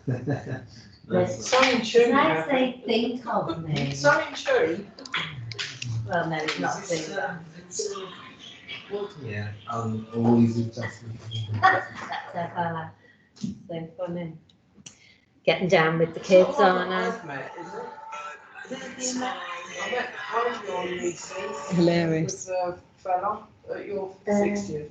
Something true. As they think of me. Something true. Well, no, it's not true. Yeah, all easy adjustment. That's so far. So funny. Getting down with the kids, aren't I? I've met, is it? Is it you met? I met Harvey on recently. Hilarious. With a fella at your 60th.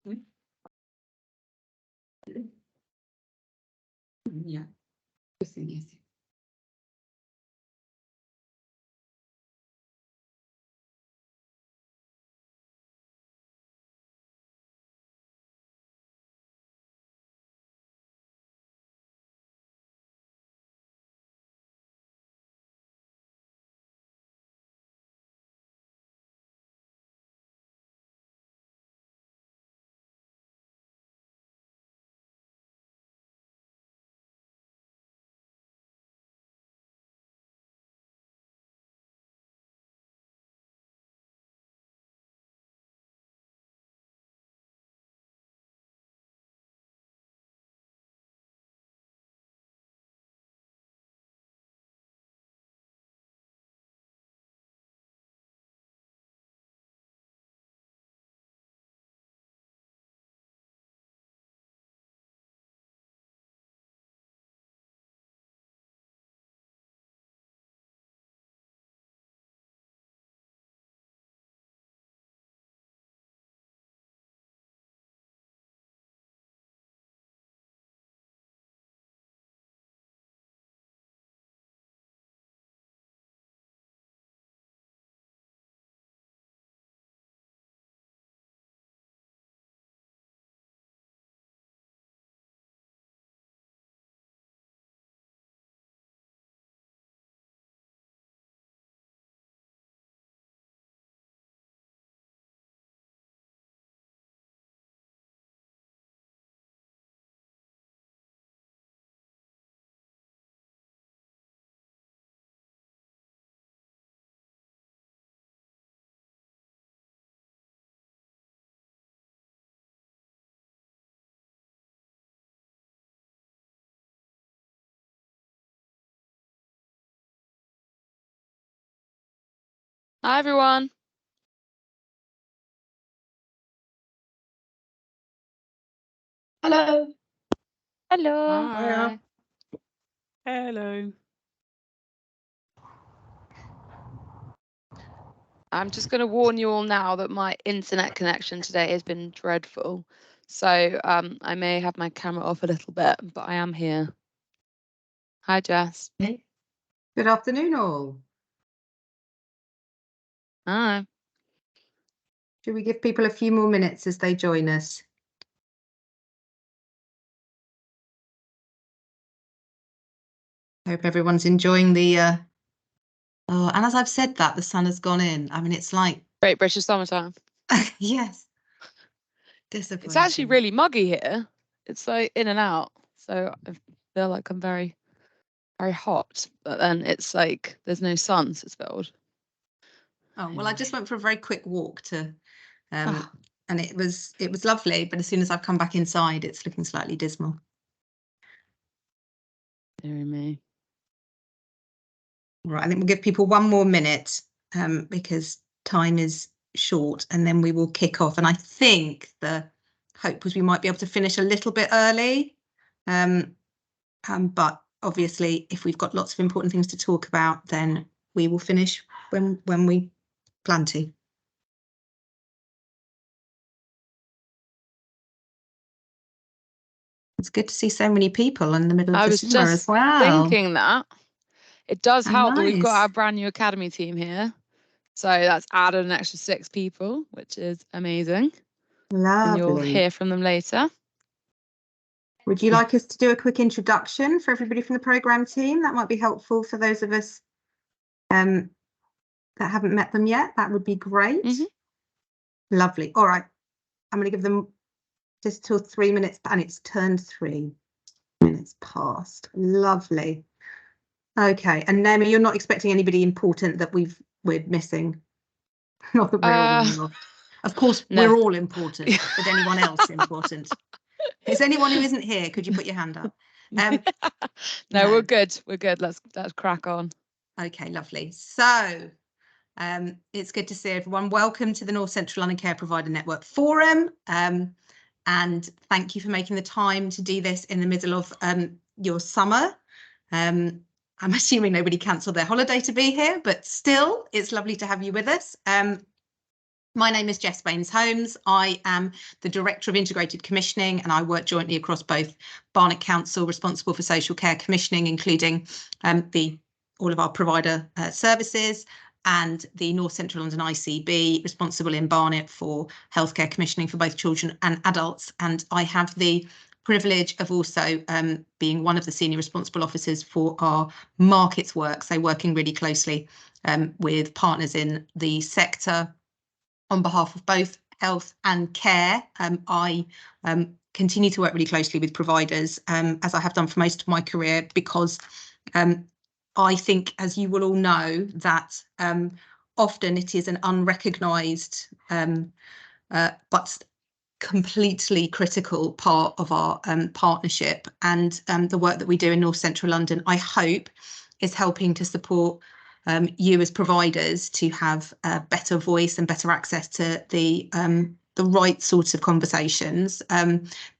Yeah. Yes. Hi, everyone. Hello. Hello. Hi. Hello. I'm just going to warn you all now that my internet connection today has been dreadful. So I may have my camera off a little bit, but I am here. Hi, Jess. Good afternoon, all. Hi. Should we give people a few more minutes as they join us? Hope everyone's enjoying the. Oh, and as I've said that, the sun has gone in. I mean, it's like. Great British summertime. Yes. It's Disappointing. actually really muggy here. It's like in and out. So I feel like I'm very, very hot. But then it's like there's no sun, so it's a bit odd. Oh, well, I just went for a very quick walk to. Ah. And it was lovely, but as soon as I've come back inside, it's looking slightly dismal. Dear me. Right, I think we'll give people one more minute because time is short, and then we will kick off. And I think the hope was we might be able to finish a little bit early. But obviously, if we've got lots of important things to talk about, then we will finish when we plan to. It's good to see so many people in the middle of I the was summer as just well. thinking that. It does help that we've got Nice. our brand new academy team here. So that's added an extra 6 people, which is amazing. And you'll Lovely. hear from them later. Would you like us to do a quick introduction for everybody from the programme team? That might be helpful for those of us that haven't met them yet. That would be great. Lovely. All right. I'm going to give them just till 3 minutes, and it's turned 3 minutes past. Lovely. Okay. And Naomi, you're not expecting anybody important that we're missing? Not that we're all in the loft. Of course, No. we're all important, but anyone else important? Is anyone who isn't here? Could you put your hand up? No, we're good. We're good. Let's crack on. Okay, lovely. So it's good to see everyone. Welcome to the North Central London Care Provider Network Forum. And thank you for making the time to do this in the middle of your summer. I'm assuming nobody cancelled their holiday to be here, but still, it's lovely to have you with us. My name is Jess Baines-Holmes. I am the Director of Integrated Commissioning, and I work jointly across both Barnet Council, responsible for social care commissioning, including all of our provider services, and the North Central London ICB, responsible in Barnet for healthcare commissioning for both children and adults. And I have the privilege of also being one of the senior responsible officers for our markets work, so working really closely with partners in the sector on behalf of both health and care. I continue to work really closely with providers, as I have done for most of my career, because I think, as you will all know, that often it is an unrecognised but completely critical part of our partnership, and the work that we do in North Central London, I hope, is helping to support you as providers to have a better voice and better access to the right sorts of conversations.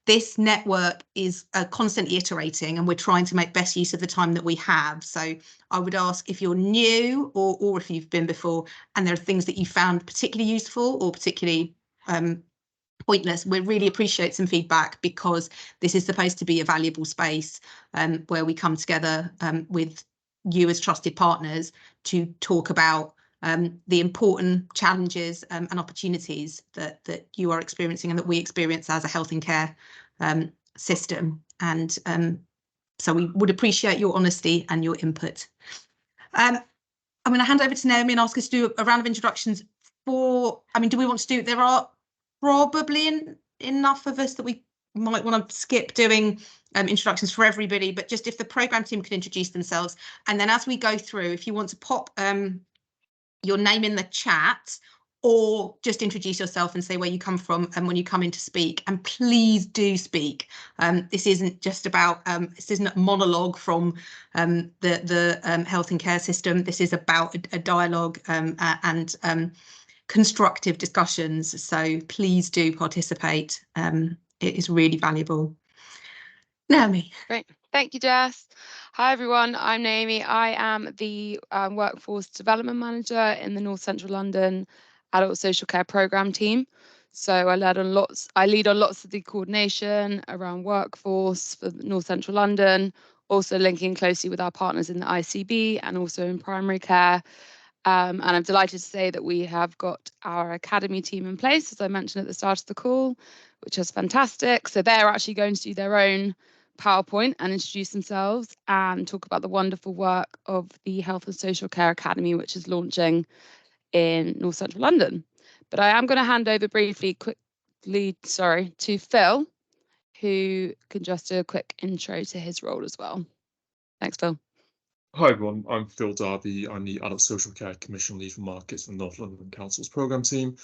This network is constantly iterating, and we're trying to make best use of the time that we have. So I would ask, if you're new or if you've been before and there are things that you found particularly useful or particularly pointless, we really appreciate some feedback, because this is supposed to be a valuable space where we come together with you as trusted partners to talk about the important challenges and opportunities that you are experiencing and that we experience as a health and care system. And so we would appreciate your honesty and your input. I'm going to hand over to Naomi and ask us to do a round of introductions do we want to do, there are probably enough of us that we might want to skip doing introductions for everybody, but just if the programme team could introduce themselves, and then as we go through, if you want to pop your name in the chat, or just introduce yourself and say where you come from and when you come in to speak, and please do speak. This isn't just about this isn't a monologue from the health and care system. This is about a dialogue and constructive discussions, so please do participate. It is really valuable. Naomi. Great. Thank you, Jess. Hi, everyone. I'm Naomi. I am the Workforce Development Manager in the North Central London Adult Social Care Programme team. So I lead on lots of the coordination around workforce for North Central London, also linking closely with our partners in the ICB and also in primary care. And I'm delighted to say that we have got our academy team in place, as I mentioned at the start of the call, which is fantastic. So they're actually going to do their own PowerPoint and introduce themselves and talk about the wonderful work of the Health and Social Care Academy, which is launching in North Central London. But I am going to hand over quickly to Phil, who can just do a quick intro to his role as well. Thanks, Phil. Hi everyone, I'm Phil Darby. I'm the Adult Social Care Commission Lead for Markets in the North London Council's programme team,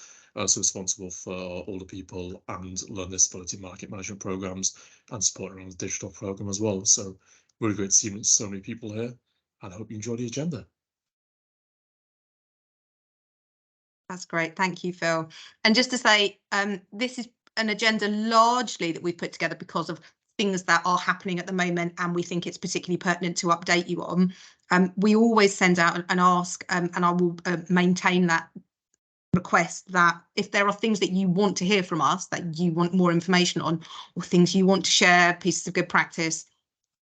so responsible for older people and learning disability market management programmes and support around the digital programme as well. So really great to see so many people here, and I hope you enjoy the agenda. That's great, thank you, Phil. And just to say, this is an agenda largely that we've put together because of things that are happening at the moment, and we think it's particularly pertinent to update you on. We always send out and ask, and I will maintain that request, that if there are things that you want to hear from us, that you want more information on, or things you want to share, pieces of good practice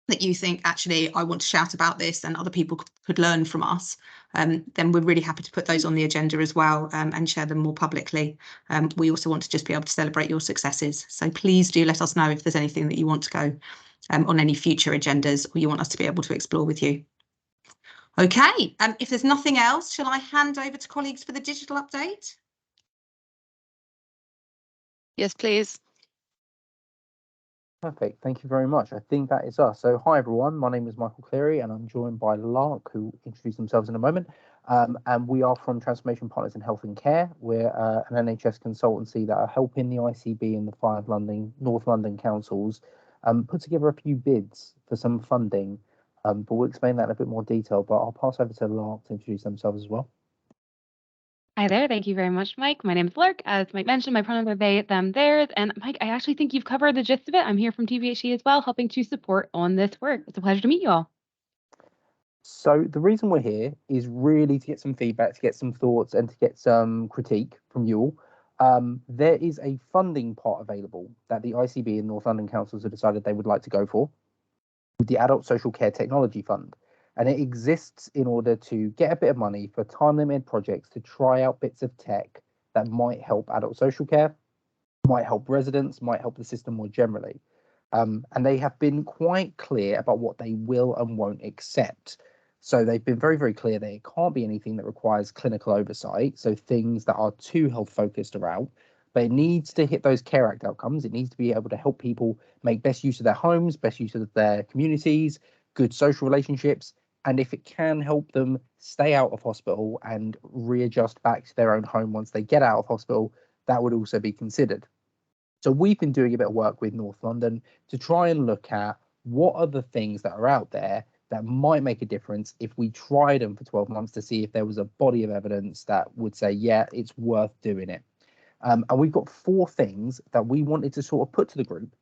that you think, actually, I want to shout about this and other people could learn from us, then we're really happy to put those on the agenda as well, and share them more publicly. We also want to just be able to celebrate your successes. So please do let us know if there's anything that you want to go on any future agendas, or you want us to be able to explore with you. Okay, if there's nothing else, shall I hand over to colleagues for the digital update? Yes, please. Perfect, thank you very much. I think that is us. So hi everyone, my name is Michael Cleary and I'm joined by Lark, who will introduce themselves in a moment. And we are from Transformation Partners in Health and Care. We're an NHS consultancy that are helping the ICB and the 5 North London councils put together a few bids for some funding. But we'll explain that in a bit more detail, but I'll pass over to Lark to introduce themselves as well. Hi there. Thank you very much, Mike. My name is Lark. As Mike mentioned, my pronouns are they, them, theirs. And Mike, I actually think you've covered the gist of it. I'm here from TVHE as well, helping to support on this work. It's a pleasure to meet you all. So the reason we're here is really to get some feedback, to get some thoughts, and to get some critique from you all. There is a funding pot available that the ICB and North London councils have decided they would like to go for, with the Adult Social Care Technology Fund. And it exists in order to get a bit of money for time-limited projects to try out bits of tech that might help adult social care, might help residents, might help the system more generally. And they have been quite clear about what they will and won't accept. So they've been very, very clear that it can't be anything that requires clinical oversight, so things that are too health focused are out, but it needs to hit those Care Act outcomes. It needs to be able to help people make best use of their homes, best use of their communities, good social relationships, and if it can help them stay out of hospital and readjust back to their own home once they get out of hospital, that would also be considered. So we've been doing a bit of work with North London to try and look at what are the things that are out there that might make a difference if we tried them for 12 months to see if there was a body of evidence that would say, yeah, it's worth doing it. And we've got 4 things that we wanted to sort of put to the group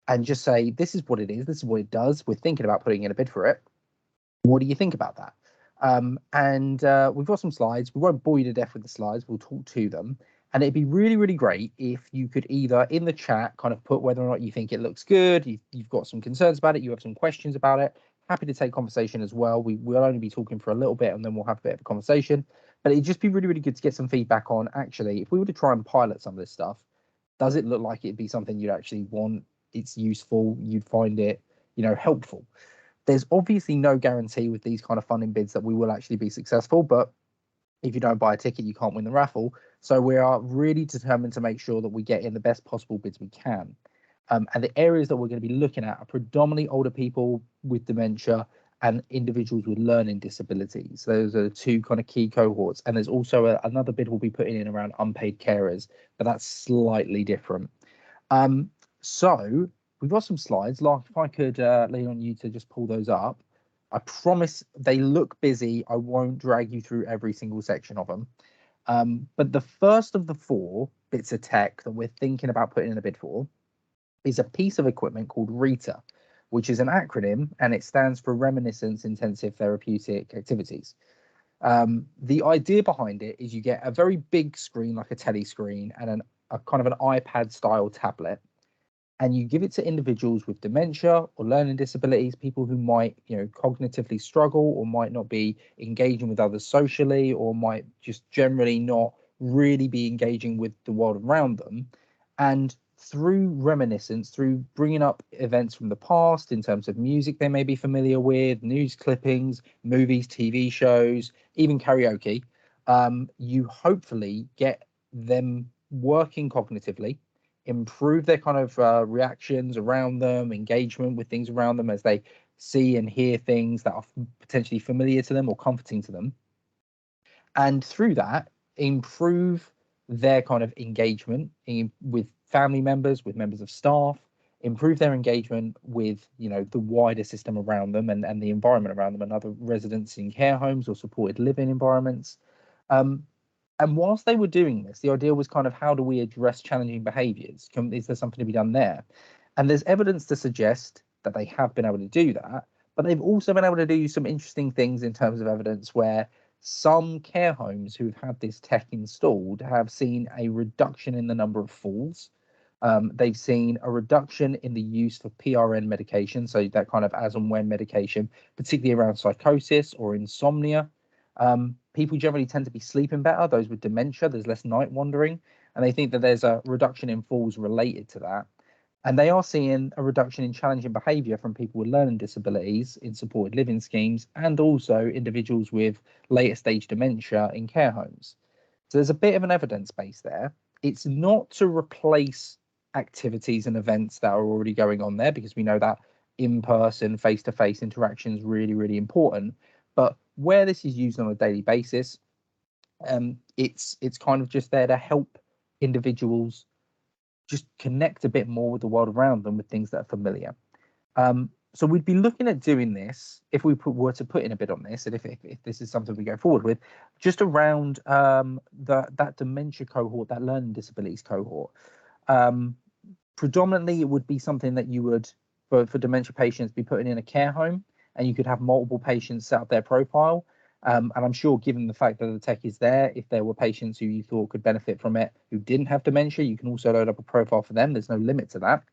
and just say, this is what it is, this is what it does. We're thinking about putting in a bid for it. What do you think about that? We've got some slides. We won't bore you to death with the slides. We'll talk to them. And it'd be really, really great if you could either in the chat kind of put whether or not you think it looks good, you've got some concerns about it, you have some questions about it. Happy to take conversation as well. We'll only be talking for a little bit and then we'll have a bit of a conversation. But it'd just be really, really good to get some feedback on actually, if we were to try and pilot some of this stuff, does it look like it'd be something you'd actually want? It's useful, you'd find it, helpful. There's obviously no guarantee with these kind of funding bids that we will actually be successful, but if you don't buy a ticket, you can't win the raffle. So we are really determined to make sure that we get in the best possible bids we can. And the areas that we're going to be looking at are predominantly older people with dementia and individuals with learning disabilities. Those are the 2 kind of key cohorts. And there's also another bid we'll be putting in around unpaid carers, but that's slightly different. So we've got some slides. Like, if I could lean on you to just pull those up. I promise they look busy. I won't drag you through every single section of them. But the first of the 4 bits of tech that we're thinking about putting in a bid for is a piece of equipment called RITA, which is an acronym, and it stands for Reminiscence Intensive Therapeutic Activities. The idea behind it is you get a very big screen, like a telly screen, and a kind of an iPad style tablet, and you give it to individuals with dementia or learning disabilities, people who might, cognitively struggle or might not be engaging with others socially or might just generally not really be engaging with the world around them. And through reminiscence, through bringing up events from the past in terms of music they may be familiar with, news clippings, movies, TV shows, even karaoke, you hopefully get them working cognitively, improve their kind of reactions around them, engagement with things around them as they see and hear things that are potentially familiar to them or comforting to them. And through that, improve their kind of engagement with family members, with members of staff, improve their engagement with, the wider system around them and the environment around them and other residents in care homes or supported living environments. And whilst they were doing this, the idea was kind of, how do we address challenging behaviours? Is there something to be done there? And there's evidence to suggest that they have been able to do that, but they've also been able to do some interesting things in terms of evidence where some care homes who've had this tech installed have seen a reduction in the number of falls. They've seen a reduction in the use of PRN medication, so that kind of as and when medication, particularly around psychosis or insomnia. People generally tend to be sleeping better, those with dementia, there's less night wandering, and they think that there's a reduction in falls related to that. And they are seeing a reduction in challenging behaviour from people with learning disabilities in supported living schemes and also individuals with later stage dementia in care homes. So there's a bit of an evidence base there. It's not to replace activities and events that are already going on there, because we know that in-person, face-to-face interaction is really, really important. But where this is used on a daily basis, it's kind of just there to help individuals just connect a bit more with the world around them with things that are familiar. So we'd be looking at doing this if we were to put in a bid on this, and if this is something we go forward with, just around that dementia cohort, that learning disabilities cohort. Predominantly, it would be something that you would, for dementia patients, be putting in a care home. and you could have multiple patients set up their profile. And I'm sure, given the fact that the tech is there, if there were patients who you thought could benefit from it who didn't have dementia, you can also load up a profile for them. There's no limit to that.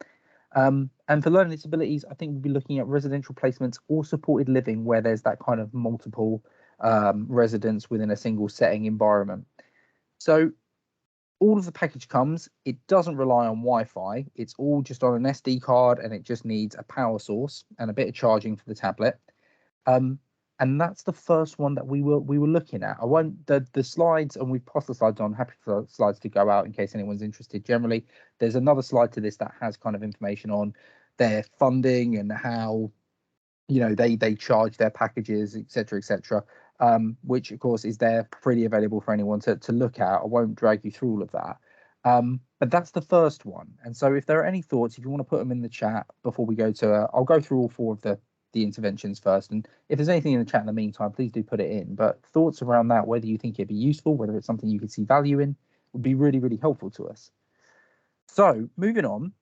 And for learning disabilities, I think we'll be looking at residential placements or supported living where there's that kind of multiple residents within a single setting environment. So all of the package comes, it doesn't rely on Wi-Fi. It's all just on an SD card, and it just needs a power source and a bit of charging for the tablet. And that's the first one that we were looking at. I won't the slides, and we've passed the slides on. Happy for the slides to go out in case anyone's interested. Generally, there's another slide to this that has kind of information on their funding and how, you know, they charge their packages, etc., which of course is there freely available for anyone to look at. I won't drag you through all of that. But that's the first one. And so if there are any thoughts, if you want to put them in the chat before we go to, I'll go through all four of the interventions first. And if there's anything in the chat in the meantime, please do put it in. But thoughts around that, whether you think it'd be useful, whether it's something you could see value in, would be really, really helpful to us. So moving on,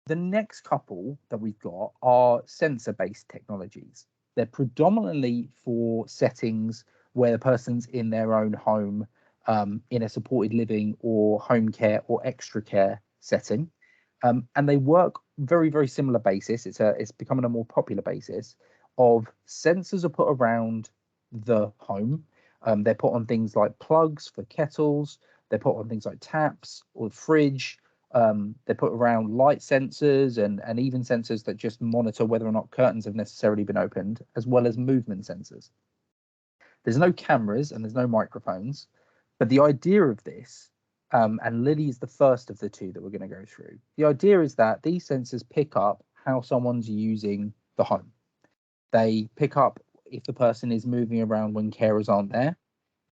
the next couple that we've got are sensor-based technologies. They're predominantly for settings where the person's in their own home, in a supported living or home care or extra care setting. And they work very, very similar basis. It's becoming a more popular basis of sensors are put around the home. They're put on things like plugs for kettles. They're put on things like taps or the fridge. They're put around light sensors and even sensors that just monitor whether or not curtains have necessarily been opened, as well as movement sensors. There's no cameras and there's no microphones, but the idea of this, and Lily is the first of the two that we're going to go through. The idea is that these sensors pick up how someone's using the home. They pick up if the person is moving around when carers aren't there.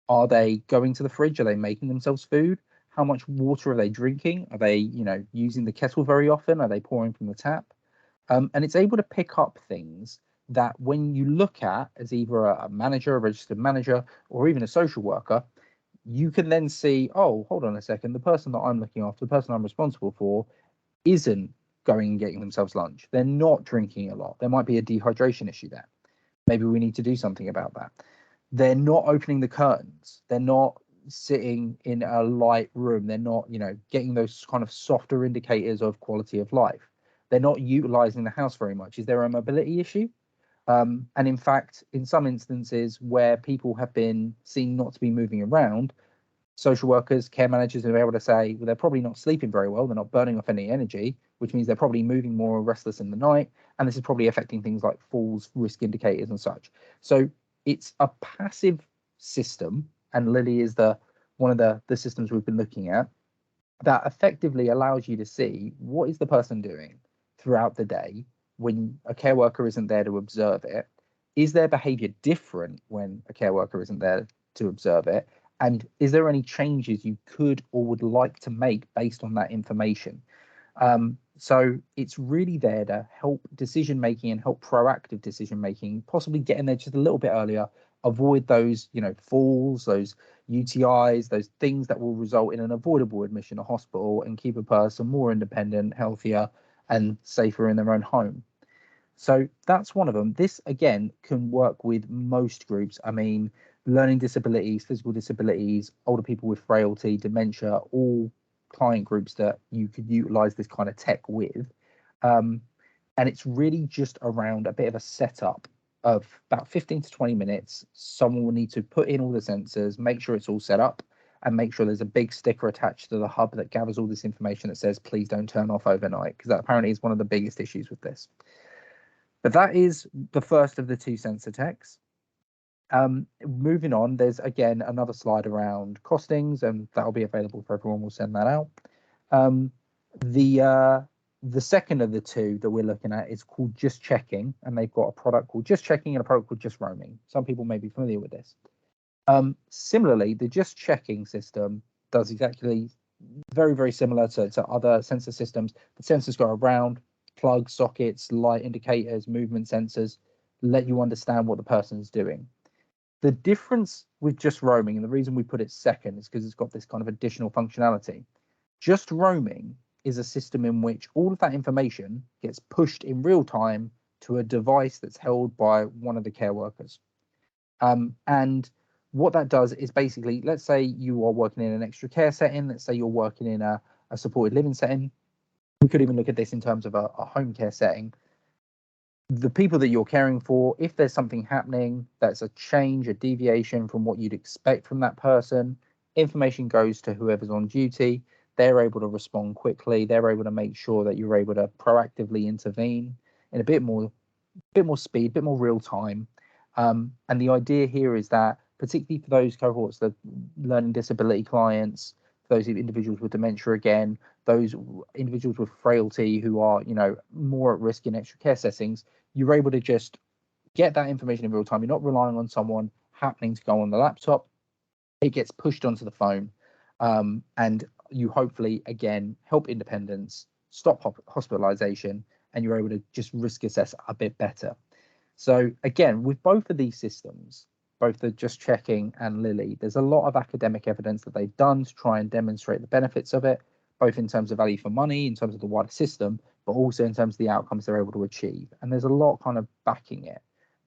Are they going to the fridge? Are they making themselves food? How much water are they drinking? Are they, you know, using the kettle very often? Are they pouring from the tap? And it's able to pick up things that when you look at as either a manager, a registered manager, or even a social worker, you can then see, oh, hold on a second, the person that I'm looking after, the person I'm responsible for, isn't going and getting themselves lunch. They're not drinking a lot. There might be a dehydration issue there. Maybe we need to do something about that. They're not opening the curtains. They're not sitting in a light room. They're not, you know, getting those kind of softer indicators of quality of life. They're not utilizing the house very much. Is there a mobility issue? And in fact, in some instances where people have been seen not to be moving around, social workers, care managers are able to say, well, they're probably not sleeping very well. They're not burning off any energy, which means they're probably moving more restless in the night. And this is probably affecting things like falls, risk indicators and such. So it's a passive system. And Lily is one of the systems we've been looking at that effectively allows you to see what is the person doing throughout the day when a care worker isn't there to observe it. Is their behavior different when a care worker isn't there to observe it? And is there any changes you could or would like to make based on that information? So it's really there to help decision making and help proactive decision making, possibly getting there just a little bit earlier, avoid those, you know, falls, those UTIs, those things that will result in an avoidable admission to hospital, and keep a person more independent, healthier, and safer in their own home. So that's one of them. This, again, can work with most groups. I mean, learning disabilities, physical disabilities, older people with frailty, dementia, all client groups that you could utilize this kind of tech with. And it's really just around a bit of a setup of about 15 to 20 minutes. Someone will need to put in all the sensors, make sure it's all set up, and make sure there's a big sticker attached to the hub that gathers all this information that says, please don't turn off overnight, because that apparently is one of the biggest issues with this. But that is the first of the two sensor techs. Moving on, there's again another slide around costings, and that'll be available for everyone. We'll send that out. The second of the two that we're looking at is called Just Checking, and they've got a product called Just Checking and a product called Just Roaming. Some people may be familiar with this. Similarly, the Just Checking system does exactly very, very similar to other sensor systems. The sensors go around, plugs, sockets, light indicators, movement sensors, let you understand what the person's doing. The difference with Just Roaming, and the reason we put it second, is because it's got this kind of additional functionality. Just Roaming is a system in which all of that information gets pushed in real time to a device that's held by one of the care workers. And what that does is basically, let's say you are working in an extra care setting, let's say you're working in a supported living setting. We could even look at this in terms of a home care setting. The people that you're caring for, if there's something happening that's a change, a deviation from what you'd expect from that person, information goes to whoever's on duty. They're able to respond quickly. They're able to make sure that you're able to proactively intervene in a bit more speed, a bit more real time. And the idea here is that, particularly for those cohorts, the learning disability clients, those individuals with dementia again, those individuals with frailty who are, you know, more at risk in extra care settings, you're able to just get that information in real time. You're not relying on someone happening to go on the laptop. It gets pushed onto the phone, and you hopefully, again, help independence, stop hospitalization, and you're able to just risk assess a bit better. So again, with both of these systems, both the Just Checking and Lily, there's a lot of academic evidence that they've done to try and demonstrate the benefits of it, both in terms of value for money, in terms of the wider system, but also in terms of the outcomes they're able to achieve. And there's a lot kind of backing it.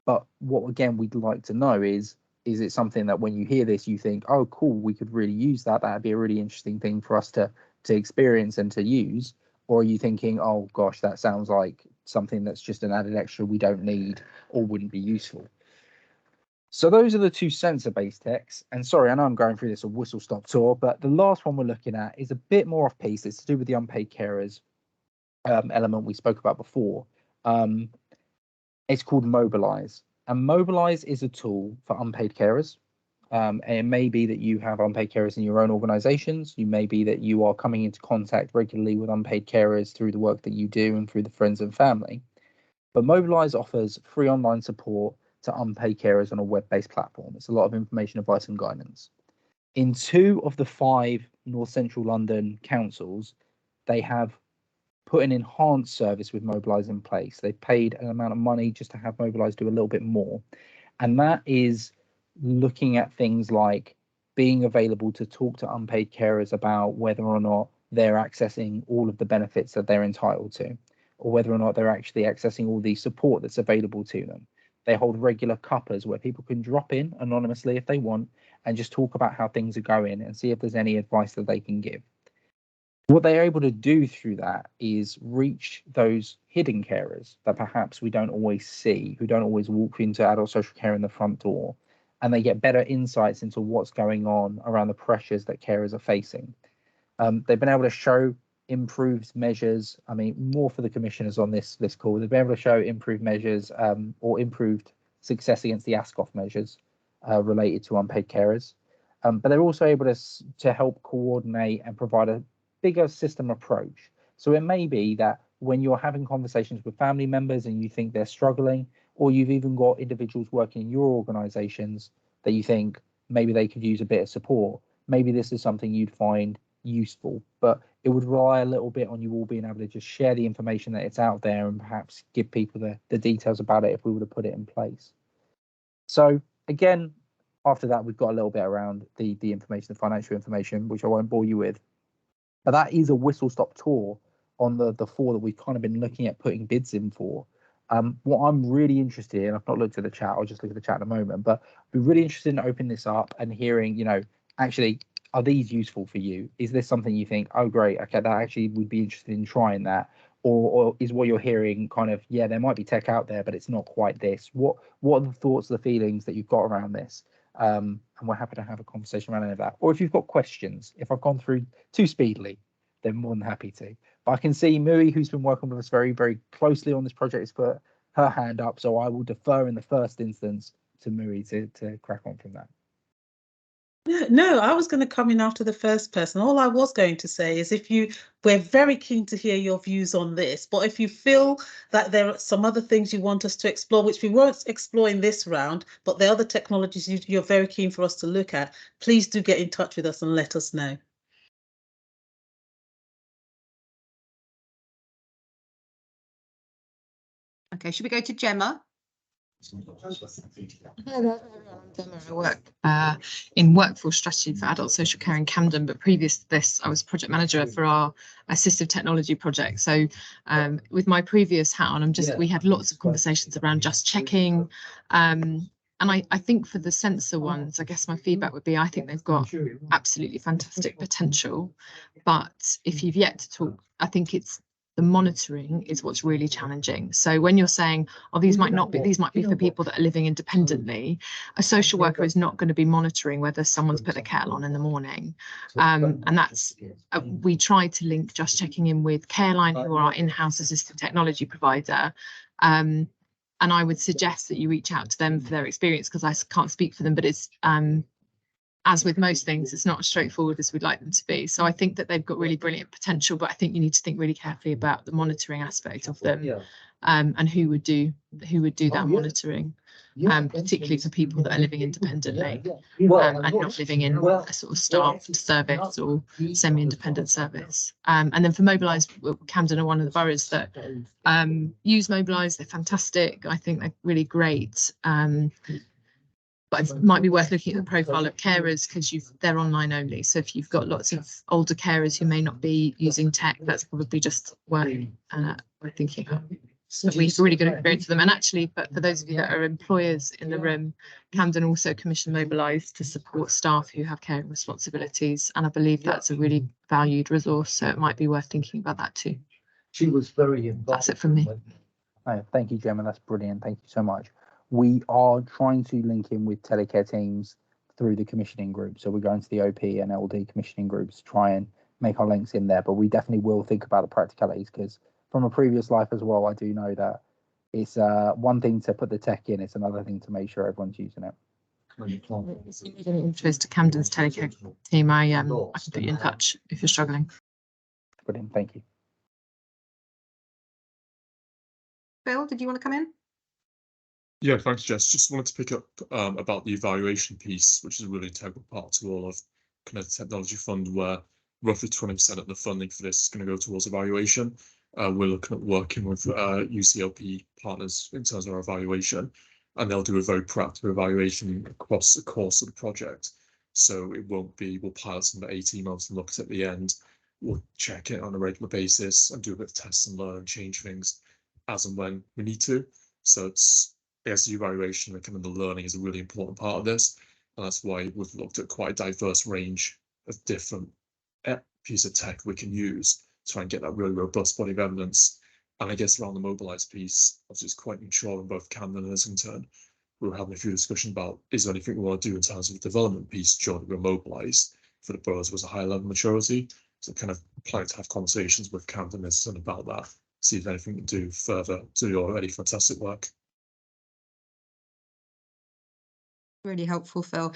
But what, again, we'd like to know is it something that when you hear this, you think, oh, cool, we could really use that. That'd be a really interesting thing for us to experience and to use. Or are you thinking, oh, gosh, that sounds like something that's just an added extra we don't need or wouldn't be useful? So those are the two sensor-based techs. And sorry, I know I'm going through this a whistle-stop tour, but the last one we're looking at is a bit more off-piece. It's to do with the unpaid carers element we spoke about before. It's called Mobilize. And Mobilize is a tool for unpaid carers. And it may be that you have unpaid carers in your own organizations. You may be that you are coming into contact regularly with unpaid carers through the work that you do and through the friends and family. But Mobilize offers free online support to unpaid carers on a web-based platform. It's a lot of information, advice, and guidance. In 2 of the 5 North Central London councils, they have put an enhanced service with Mobilize in place. They've paid an amount of money just to have Mobilize do a little bit more. And that is looking at things like being available to talk to unpaid carers about whether or not they're accessing all of the benefits that they're entitled to, or whether or not they're actually accessing all the support that's available to them. They hold regular cuppers where people can drop in anonymously if they want and just talk about how things are going and see if there's any advice that they can give. What they're able to do through that is reach those hidden carers that perhaps we don't always see, who don't always walk into adult social care in the front door, and they get better insights into what's going on around the pressures that carers are facing. They've been able to show improved measures. I mean, more for the commissioners on this call. They've been able to show improved measures or improved success against the ASCOF measures related to unpaid carers. But they're also able to help coordinate and provide a bigger system approach. So it may be that when you're having conversations with family members and you think they're struggling, or you've even got individuals working in your organizations that you think maybe they could use a bit of support, maybe this is something you'd find useful. But it would rely a little bit on you all being able to just share the information that it's out there and perhaps give people the details about it if we were to put it in place. So again, after that, we've got a little bit around the information, the financial information, which I won't bore you with. But that is a whistle-stop tour on the 4 that we've kind of been looking at putting bids in for. What I'm really interested in, I've not looked at the chat, I'll just look at the chat in a moment, but I'd be really interested in opening this up and hearing, you know, actually, are these useful for you? Is this something you think, oh, great, okay, that actually would be interested in trying that? Or is what you're hearing kind of, yeah, there might be tech out there, but it's not quite this. What are the thoughts, the feelings that you've got around this? And we're happy to have a conversation around any of that. Or if you've got questions, if I've gone through too speedily, then more than happy to. But I can see Mui, who's been working with us very, very closely on this project, has put her hand up. So I will defer in the first instance to Mui to crack on from that. No, I was going to come in after the first person. All I was going to say is we're very keen to hear your views on this, but if you feel that there are some other things you want us to explore, which we won't explore in this round, but the other technologies you're very keen for us to look at, please do get in touch with us and let us know. Okay, should we go to Gemma? Hi there, I'm Gemma. I work in workforce strategy for adult social care in Camden, but previous to this, I was project manager for our assistive technology project. So with my previous hat on, we had lots of conversations around just checking. And I think for the sensor ones, I guess my feedback would be, I think they've got absolutely fantastic potential. But if you've yet to talk, I think it's the monitoring is what's really challenging. So when you're saying, oh, these might be for people that are living independently, a social worker is not going to be monitoring whether someone's put the kettle on in the morning. And that's, we try to link just checking in with Careline, who are our in-house assistive technology provider. And I would suggest that you reach out to them for their experience, because I can't speak for them, but it's, as with most things, it's not as straightforward as we'd like them to be. So I think that they've got really brilliant potential, but I think you need to think really carefully about the monitoring aspect of them, and who would do that monitoring, particularly for people that are living independently, and not living in a sort of staffed service or semi-independent service. And then for Mobilise, Camden are one of the boroughs that use Mobilise. They're fantastic. I think they're really great. But it might be worth looking at the profile of carers, because they're online only. So if you've got lots of older carers who may not be using tech, that's probably just worth thinking about. But we have a really good experience with them. And actually, but for those of you that are employers in the room, Camden also commission Mobilise to support staff who have caring responsibilities. And I believe that's a really valued resource. So it might be worth thinking about that too. She was very involved. That's it from me. Oh, thank you, Gemma. That's brilliant. Thank you so much. We are trying to link in with telecare teams through the commissioning group. So we're going to the OP and LD commissioning groups to try and make our links in there. But we definitely will think about the practicalities, because from a previous life as well, I do know that it's one thing to put the tech in, it's another thing to make sure everyone's using it. If you need any interest to Camden's telecare team, I can put you in touch if you're struggling. Brilliant. Thank you. Phil, did you want to come in? Yeah, thanks, Jess. Just wanted to pick up about the evaluation piece, which is a really integral part to all of Connected Technology Fund, where roughly 20% of the funding for this is going to go towards evaluation. We're looking at working with UCLP partners in terms of our evaluation, and they'll do a very proactive evaluation across the course of the project. So it won't be, we'll pilot something for 18 months and look at the end. We'll check it on a regular basis and do a bit of test and learn and change things as and when we need to. So it's, as the evaluation and kind of the learning is a really important part of this, and that's why we've looked at quite a diverse range of different pieces of tech we can use to try and get that really robust body of evidence. And I guess around the Mobilise piece, obviously it's quite mature in both Camden and Islington. We were having a few discussions about, is there anything we want to do in terms of the development piece during the Mobilise for the boroughs was a higher level of maturity. So kind of planning to have conversations with Camden and Islington about that, see if anything we can do further to your already fantastic work. Really helpful, Phil.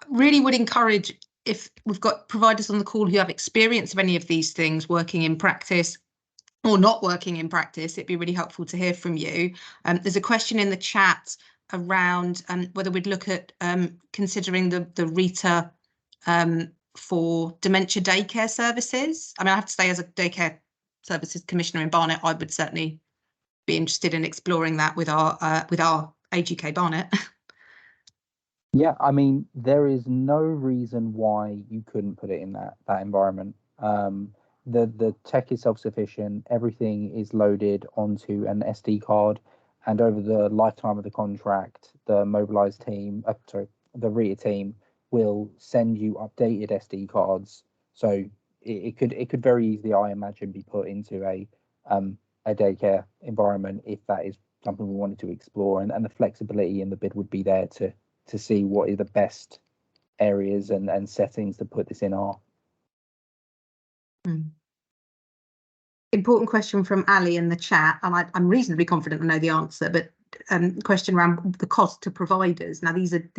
Really would encourage, if we've got providers on the call who have experience of any of these things working in practice or not working in practice, it'd be really helpful to hear from you. There's a question in the chat around whether we'd look at considering the RETA for dementia daycare services. I mean, I have to say, as a daycare services commissioner in Barnet, I would certainly be interested in exploring that with our Age UK Barnet. Yeah, I mean, there is no reason why you couldn't put it in that environment. The tech is self-sufficient. Everything is loaded onto an SD card, and over the lifetime of the contract, the Mobilise team, the RETA team, will send you updated SD cards. So it could very easily, I imagine, be put into a daycare environment if that is something we wanted to explore, and the flexibility in the bid would be there to see what is the best areas and settings to put this in are. Important question from Ali in the chat, and I'm reasonably confident I know the answer, but question around the cost to providers. Now, these are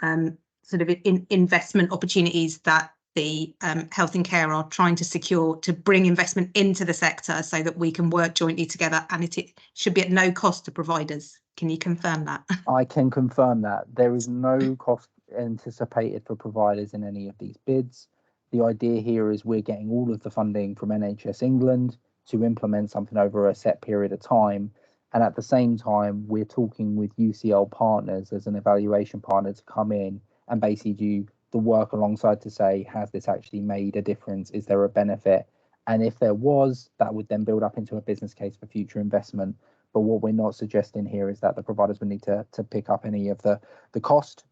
sort of investment opportunities that the health and care are trying to secure to bring investment into the sector so that we can work jointly together, and it should be at no cost to providers. Can you confirm that? I can confirm that. There is no cost anticipated for providers in any of these bids. The idea here is we're getting all of the funding from NHS England to implement something over a set period of time, And at the same time, we're talking with UCL partners as an evaluation partner to come in and basically do the work alongside to say, has this actually made a difference? Is there a benefit? And if there was, that would then build up into a business case for future investment. But what we're not suggesting here is that the providers would need to pick up any of the cost.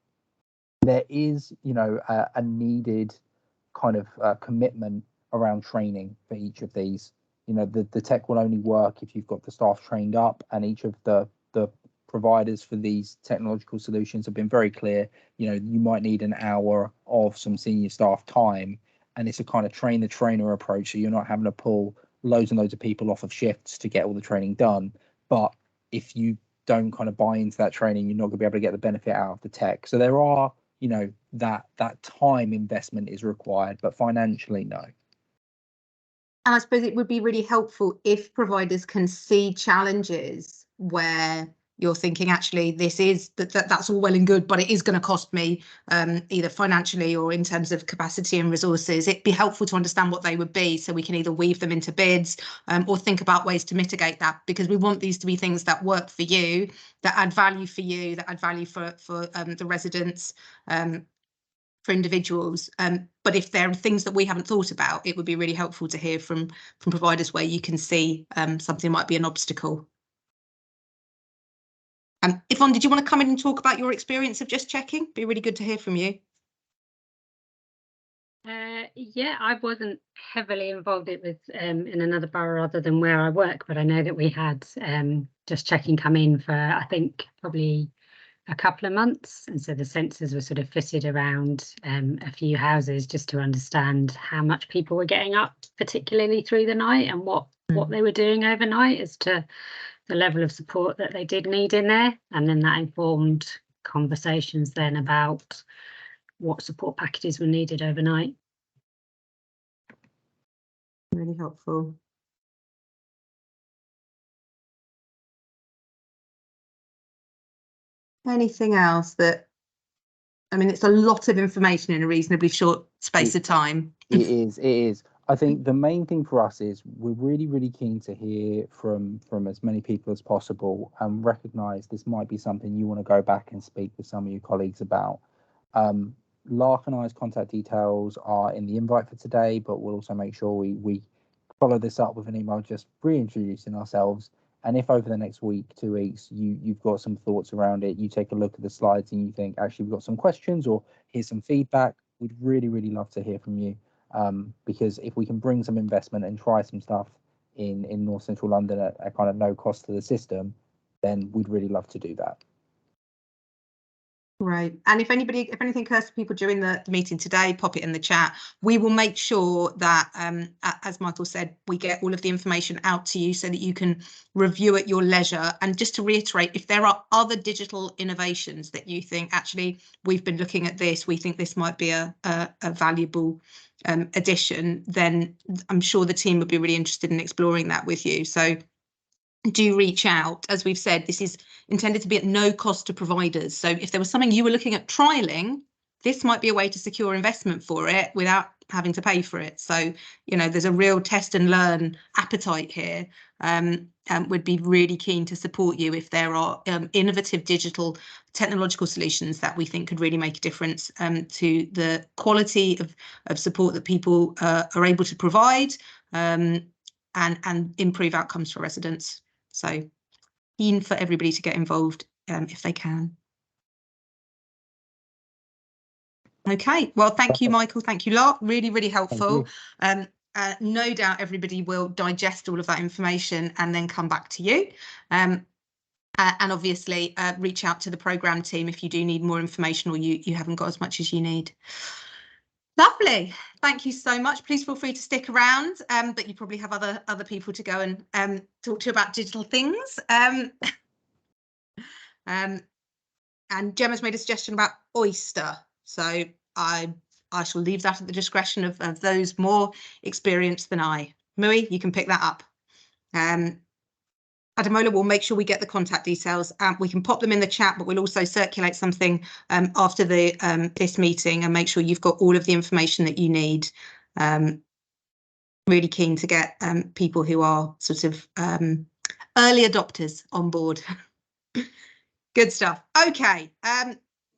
There is, a needed kind of commitment around training for each of these. The tech will only work if you've got the staff trained up, and each of the providers for these technological solutions have been very clear. You might need an hour of some senior staff time, and it's a kind of train the trainer approach. So you're not having to pull loads and loads of people off of shifts to get all the training done. But if you don't kind of buy into that training, you're not going to be able to get the benefit out of the tech. So there are, that time investment is required, but financially, no. And I suppose it would be really helpful if providers can see challenges where you're thinking, actually, this is that's all well and good, but it is going to cost me either financially or in terms of capacity and resources. It'd be helpful to understand what they would be, so we can either weave them into bids or think about ways to mitigate that, because we want these to be things that work for you, that add value for you, that add value for the residents, for individuals. But if there are things that we haven't thought about, it would be really helpful to hear from providers where you can see something might be an obstacle. Yvonne, did you want to come in and talk about your experience of just checking? Be really good to hear from you. Yeah, I wasn't heavily involved. It was in another borough other than where I work, but I know that we had just checking come in for, I think, probably a couple of months, and so the sensors were sort of fitted around a few houses just to understand how much people were getting up, particularly through the night, and what they were doing overnight as to the level of support that they did need in there. And then that informed conversations then about what support packages were needed overnight. Really helpful. Anything else that, I mean, it's a lot of information in a reasonably short space of time. It is. I think the main thing for us is we're really, really keen to hear from as many people as possible, and recognise this might be something you want to go back and speak with some of your colleagues about. Lark and I's contact details are in the invite for today, but we'll also make sure we follow this up with an email just reintroducing ourselves. And if over the next week, 2 weeks, you've got some thoughts around it, you take a look at the slides and you think, actually, we've got some questions or here's some feedback, we'd really, really love to hear from you. Because if we can bring some investment and try some stuff in North Central London at kind of no cost to the system, then we'd really love to do that. Right. And if anything occurs to people during the meeting today, pop it in the chat. We will make sure that, as Michael said, we get all of the information out to you so that you can review at your leisure. And just to reiterate, if there are other digital innovations that you think, actually, we've been looking at this, we think this might be a valuable addition, then I'm sure the team would be really interested in exploring that with you. So do reach out. As we've said, this is intended to be at no cost to providers. So if there was something you were looking at trialing, this might be a way to secure investment for it without having to pay for it. So, there's a real test and learn appetite here. And would be really keen to support you if there are innovative digital technological solutions that we think could really make a difference to the quality of support that people are able to provide and improve outcomes for residents. So keen for everybody to get involved if they can. Okay, well, thank you, Michael. Thank you, Lark. Really, really helpful. No doubt everybody will digest all of that information and then come back to you. And obviously reach out to the programme team if you do need more information or you haven't got as much as you need. Lovely. Thank you so much. Please feel free to stick around, but you probably have other people to go and talk to about digital things. And Gemma's made a suggestion about Oyster. So I shall leave that at the discretion of those more experienced than I. Mui, you can pick that up. Adamola will make sure we get the contact details. We can pop them in the chat, but we'll also circulate something after this meeting and make sure you've got all of the information that you need. Really keen to get people who are sort of early adopters on board. Good stuff. Okay,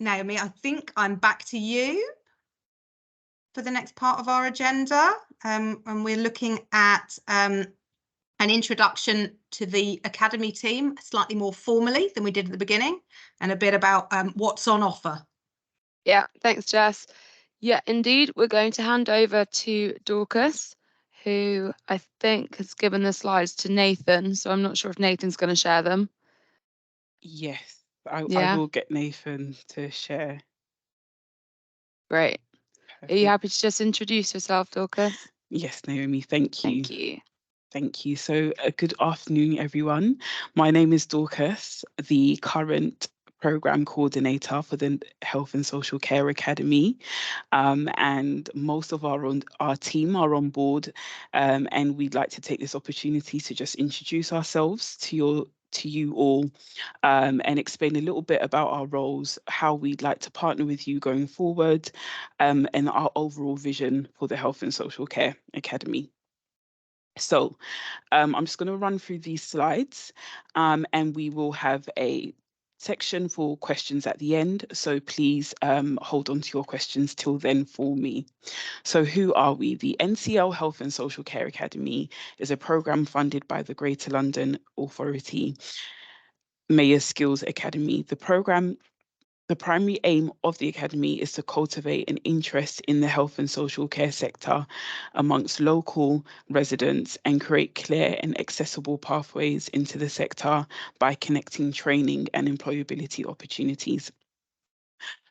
Naomi, I think I'm back to you for the next part of our agenda, and we're looking at an introduction to the Academy team, slightly more formally than we did at the beginning, and a bit about what's on offer. Yeah, thanks, Jess. Yeah, indeed, we're going to hand over to Dorcas, who I think has given the slides to Nathan. So I'm not sure if Nathan's going to share them. Yes, I Yeah. will get Nathan to share. Great. Are you Perfect. happy to just introduce yourself, Dorcas? Yes, Naomi, thank you. Thank you. Thank you. So good afternoon, everyone. My name is Dorcas, the current program coordinator for the Health and Social Care Academy. And most of our team are on board, and we'd like to take this opportunity to just introduce ourselves to you all, and explain a little bit about our roles, how we'd like to partner with you going forward, and our overall vision for the Health and Social Care Academy. So I'm just going to run through these slides, and we will have a section for questions at the end. So please hold on to your questions till then for me. So who are we? The NCL Health and Social Care Academy is a programme funded by the Greater London Authority Mayor Skills Academy. The primary aim of the Academy is to cultivate an interest in the health and social care sector amongst local residents and create clear and accessible pathways into the sector by connecting training and employability opportunities.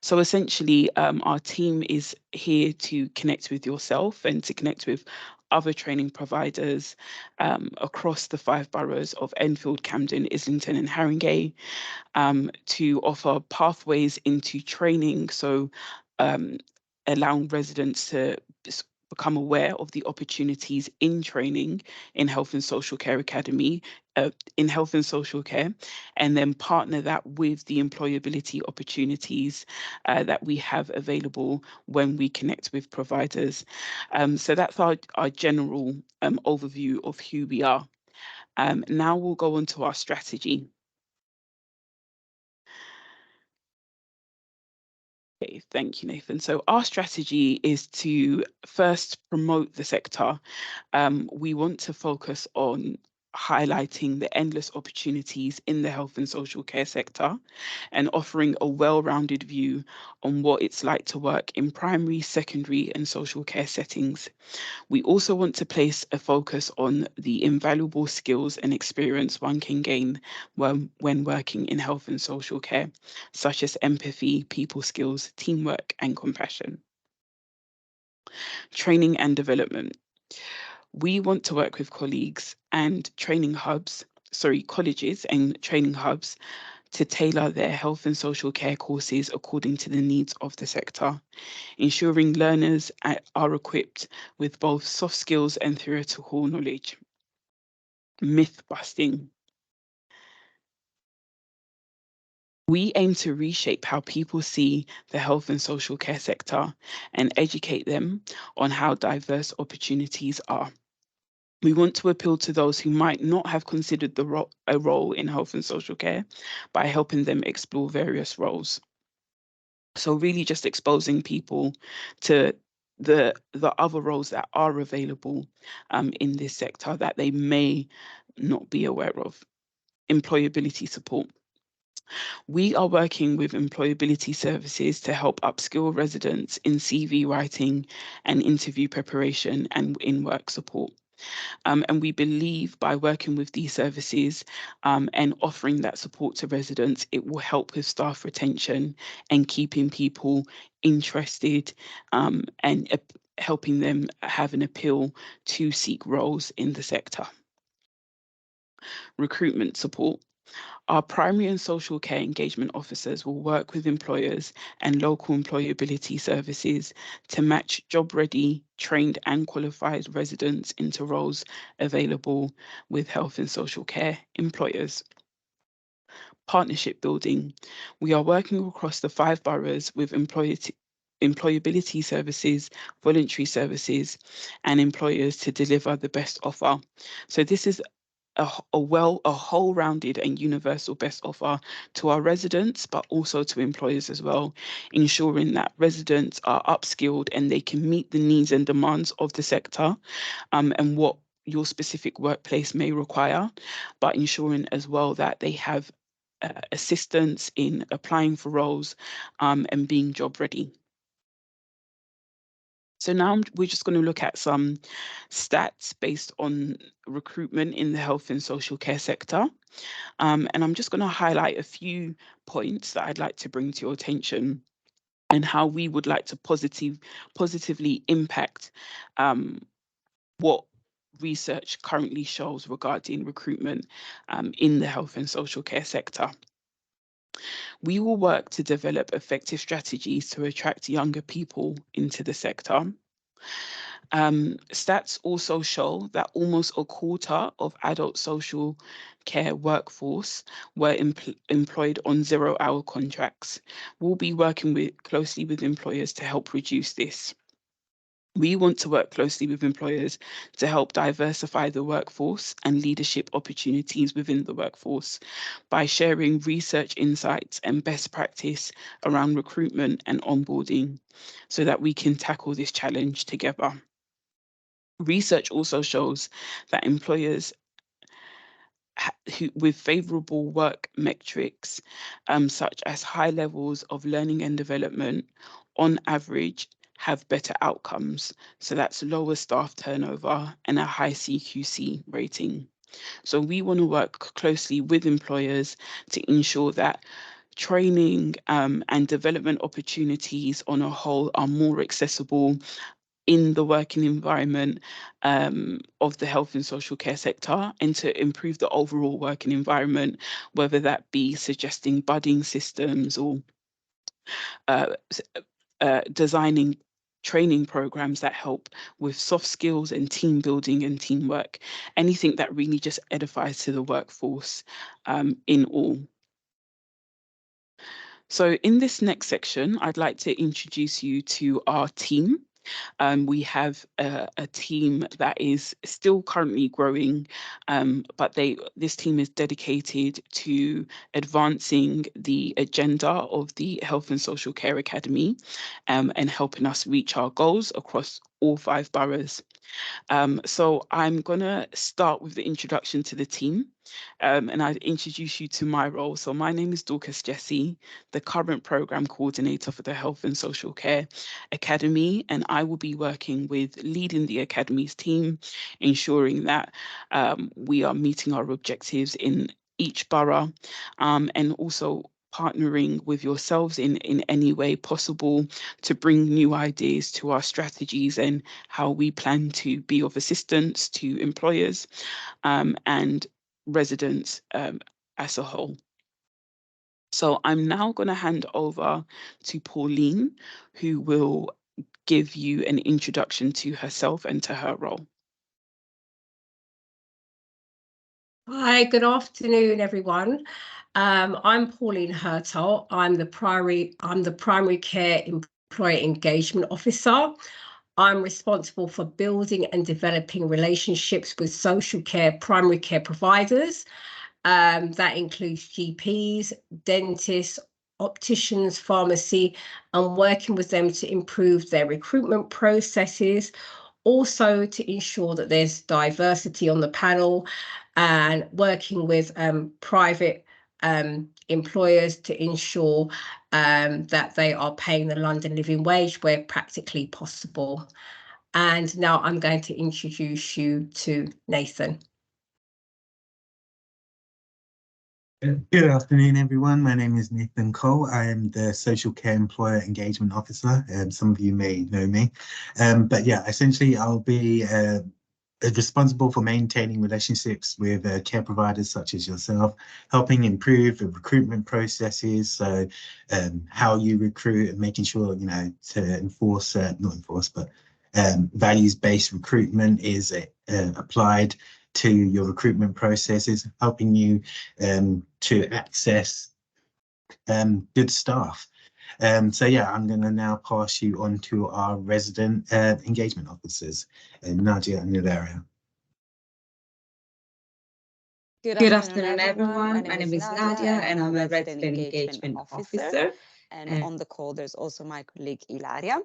So essentially, our team is here to connect with yourself and to connect with other training providers across the 5 boroughs of Enfield, Camden, Islington and Haringey, to offer pathways into training, so allowing residents to become aware of the opportunities in training in Health and Social Care Academy, in Health and Social Care, and then partner that with the employability opportunities that we have available when we connect with providers. So that's our general overview of who we are. Now we'll go on to our strategy. Okay, thank you, Nathan. So our strategy is to first promote the sector. We want to focus on highlighting the endless opportunities in the health and social care sector and offering a well-rounded view on what it's like to work in primary, secondary and social care settings. We also want to place a focus on the invaluable skills and experience one can gain when working in health and social care, such as empathy, people skills, teamwork, and compassion. Training and development. We want to work with colleagues and colleges and training hubs to tailor their health and social care courses according to the needs of the sector, ensuring learners are equipped with both soft skills and theoretical knowledge. Myth busting. We aim to reshape how people see the health and social care sector and educate them on how diverse opportunities are. We want to appeal to those who might not have considered a role in health and social care by helping them explore various roles. So really just exposing people to the other roles that are available in this sector that they may not be aware of. Employability support. We are working with employability services to help upskill residents in CV writing and interview preparation and in-work support. And we believe by working with these services and offering that support to residents, it will help with staff retention and keeping people interested and helping them have an appeal to seek roles in the sector. Recruitment support. Our primary and social care engagement officers will work with employers and local employability services to match job-ready, trained and qualified residents into roles available with health and social care employers. Partnership building. We are working across the 5 boroughs with employability services, voluntary services and employers to deliver the best offer. So this is a whole-rounded and universal best offer to our residents, but also to employers as well, ensuring that residents are upskilled and they can meet the needs and demands of the sector, and what your specific workplace may require, but ensuring as well that they have assistance in applying for roles and being job ready. So now we're just going to look at some stats based on recruitment in the health and social care sector. And I'm just going to highlight a few points that I'd like to bring to your attention and how we would like to positively impact what research currently shows regarding recruitment in the health and social care sector. We will work to develop effective strategies to attract younger people into the sector. Stats also show that almost a quarter of adult social care workforce were employed on 0-hour contracts. We'll be working closely with employers to help reduce this. We want to work closely with employers to help diversify the workforce and leadership opportunities within the workforce by sharing research insights and best practice around recruitment and onboarding so that we can tackle this challenge together. Research also shows that employers with favourable work metrics, such as high levels of learning and development, on average, have better outcomes. So that's lower staff turnover and a high CQC rating. So we want to work closely with employers to ensure that training and development opportunities on a whole are more accessible in the working environment of the health and social care sector, and to improve the overall working environment, whether that be suggesting budding systems or designing training programs that help with soft skills and team building and teamwork, anything that really just edifies to the workforce in all. So in this next section, I'd like to introduce you to our team. We have a team that is still currently growing, but this team is dedicated to advancing the agenda of the Health and Social Care Academy and helping us reach our goals across all 5 boroughs. So I'm going to start with the introduction to the team, and I'd introduce you to my role. So my name is Dorcas Jessie, the current programme coordinator for the Health and Social Care Academy, and I will be working with leading the Academy's team, ensuring that we are meeting our objectives in each borough, and also partnering with yourselves in any way possible to bring new ideas to our strategies and how we plan to be of assistance to employers and residents as a whole. So I'm now going to hand over to Pauline, who will give you an introduction to herself and to her role. Hi, good afternoon, everyone. I'm Pauline Hurtall. I'm the primary care employer engagement officer. I'm responsible for building and developing relationships with social care, primary care providers. That includes GPs, dentists, opticians, pharmacy, and working with them to improve their recruitment processes, also to ensure that there's diversity on the panel, and working with private employers to ensure that they are paying the London living wage where practically possible. And now I'm going to introduce you to Nathan. Good afternoon, everyone. My name is Nathan Cole. I am the Social Care Employer Engagement Officer. Some of you may know me. But yeah, essentially I'll be responsible for maintaining relationships with care providers such as yourself, helping improve the recruitment processes, so how you recruit and making sure, to enforce, not enforce, but values-based recruitment is applied to your recruitment processes, helping you to access good staff. So yeah, I'm going to now pass you on to our resident engagement officers, Nadia and Nilaria. Good afternoon, everyone. My name is Nadia, and I'm a Resident Engagement Officer. And on the call, there's also my colleague Ilaria,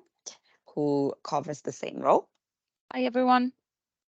who covers the same role. Hi, everyone.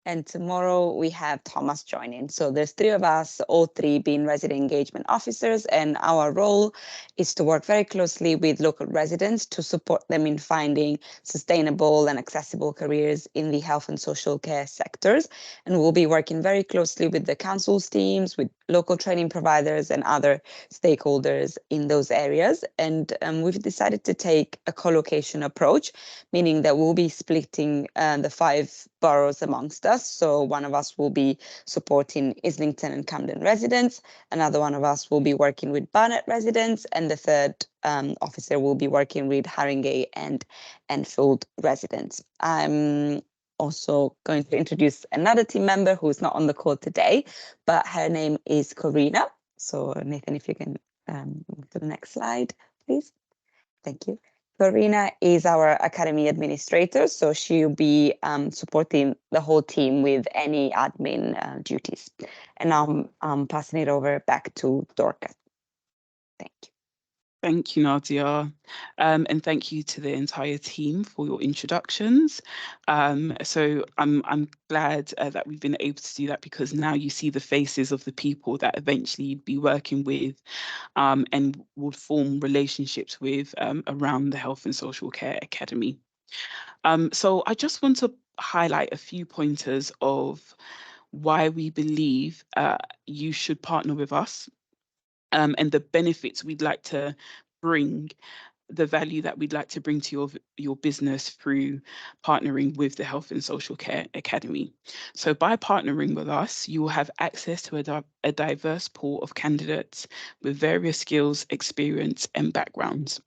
And tomorrow we have Thomas joining. So there's 3 of us, all 3 being resident engagement officers, and our role is to work very closely with local residents to support them in finding sustainable and accessible careers in the health and social care sectors. And we'll be working very closely with the council's teams, with local training providers and other stakeholders in those areas. And we've decided to take a co-location approach, meaning that we'll be splitting the 5 boroughs amongst us. So one of us will be supporting Islington and Camden residents, another one of us will be working with Barnet residents, and the third officer will be working with Haringey and Enfield residents. I'm also going to introduce another team member who's not on the call today, but her name is Corina. So Nathan, if you can move to the next slide, please. Thank you. Corina is our academy administrator, so she'll be supporting the whole team with any admin duties. And now I'm passing it over back to Dorcas. Thank you. Thank you, Nadia. And thank you to the entire team for your introductions. So I'm glad that we've been able to do that, because now you see the faces of the people that eventually you'd be working with and will form relationships with around the Health and Social Care Academy. So I just want to highlight a few pointers of why we believe you should partner with us. And the benefits we'd like to bring, the value that we'd like to bring to your business through partnering with the Health and Social Care Academy. So by partnering with us, you will have access to a diverse pool of candidates with various skills, experience, and backgrounds.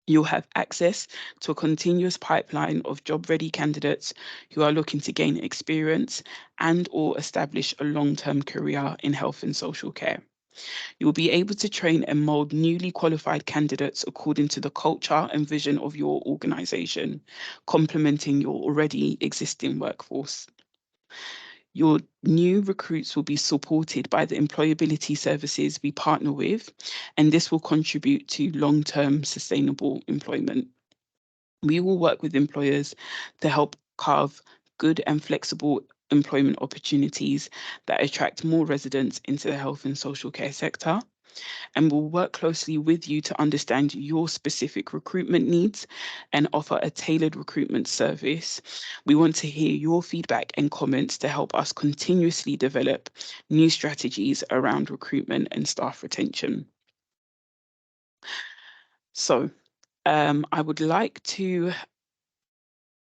You'll have access to a continuous pipeline of job-ready candidates who are looking to gain experience and or establish a long-term career in health and social care. You will be able to train and mold newly qualified candidates according to the culture and vision of your organisation, complementing your already existing workforce. Your new recruits will be supported by the employability services we partner with, and this will contribute to long-term sustainable employment. We will work with employers to help carve good and flexible employment opportunities that attract more residents into the health and social care sector. And we'll work closely with you to understand your specific recruitment needs and offer a tailored recruitment service. We want to hear your feedback and comments to help us continuously develop new strategies around recruitment and staff retention. So I would like to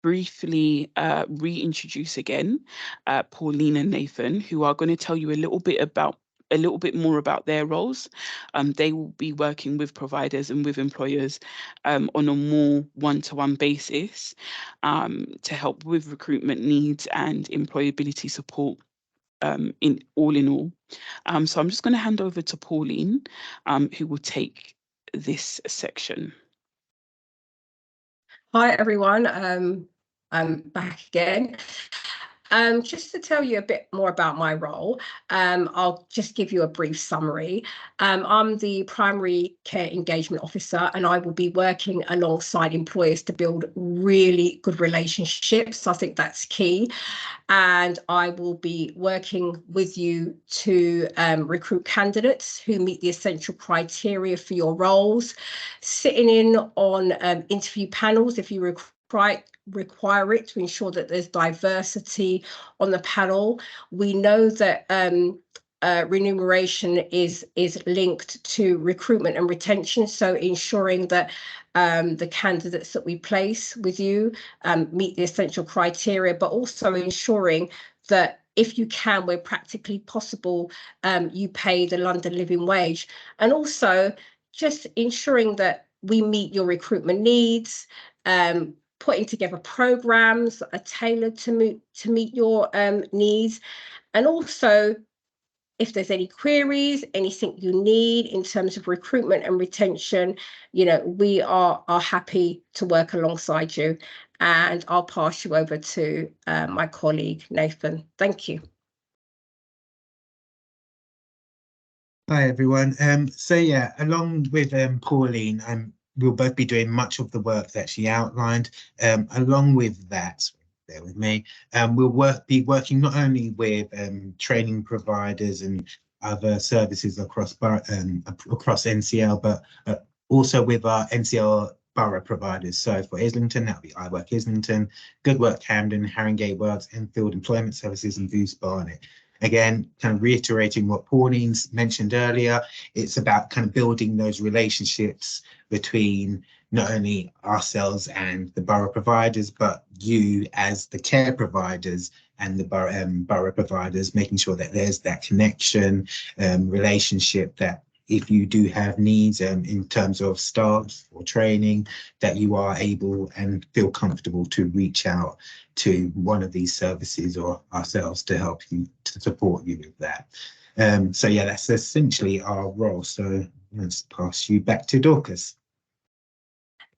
briefly reintroduce again Pauline and Nathan, who are going to tell you a little bit more about their roles. They will be working with providers and with employers on a more one-to-one basis to help with recruitment needs and employability support in all. So I'm just going to hand over to Pauline, who will take this section. Hi, everyone. I'm back again. Just to tell you a bit more about my role, I'll just give you a brief summary. I'm the Primary Care Engagement Officer, and I will be working alongside employers to build really good relationships. I think that's key. And I will be working with you to recruit candidates who meet the essential criteria for your roles, sitting in on interview panels if you require it, to ensure that there's diversity on the panel. We know that remuneration is linked to recruitment and retention, so ensuring that the candidates that we place with you meet the essential criteria, but also ensuring that if you can, where practically possible, you pay the London living wage, and also just ensuring that we meet your recruitment needs, putting together programs that are tailored to meet your needs, and also if there's any queries, anything you need in terms of recruitment and retention, we are happy to work alongside you. And I'll pass you over to my colleague, Nathan. Thank you. Hi everyone. So yeah, along with Pauline, we'll both be doing much of the work that she outlined. Along with that, bear with me, we'll be working not only with training providers and other services across NCL, but also with our NCL borough providers. So for Islington, that'll be I Work Islington, Good Work Camden, Haringey Works, Enfield Employment Services, and Boost Barnet. Again, kind of reiterating what Pauline's mentioned earlier, it's about kind of building those relationships between not only ourselves and the borough providers, but you as the care providers and the borough providers, making sure that there's that connection, relationship, that if you do have needs in terms of staff or training, that you are able and feel comfortable to reach out to one of these services or ourselves to help you, to support you with that. So yeah, that's essentially our role. So let's pass you back to Dorcas.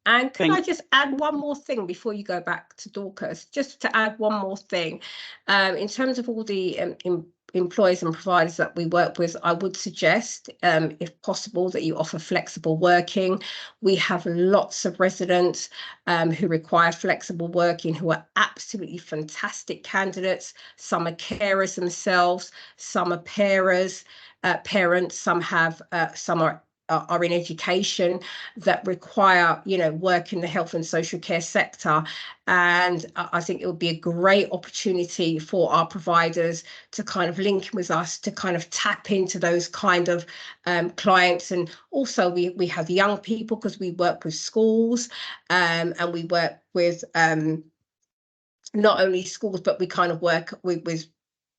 And can I just add one more thing before you go back to Dorcas? Just to add one more thing, in terms of all the employers and providers that we work with, I would suggest, if possible, that you offer flexible working. We have lots of residents who require flexible working, who are absolutely fantastic candidates. Some are carers themselves, some are parents, some have, some are in education, that require, you know, work in the health and social care sector. And I think it would be a great opportunity for our providers to kind of link with us, to kind of tap into those kind of clients. And also we have young people, because we work with schools, and we work with not only schools, but we kind of work with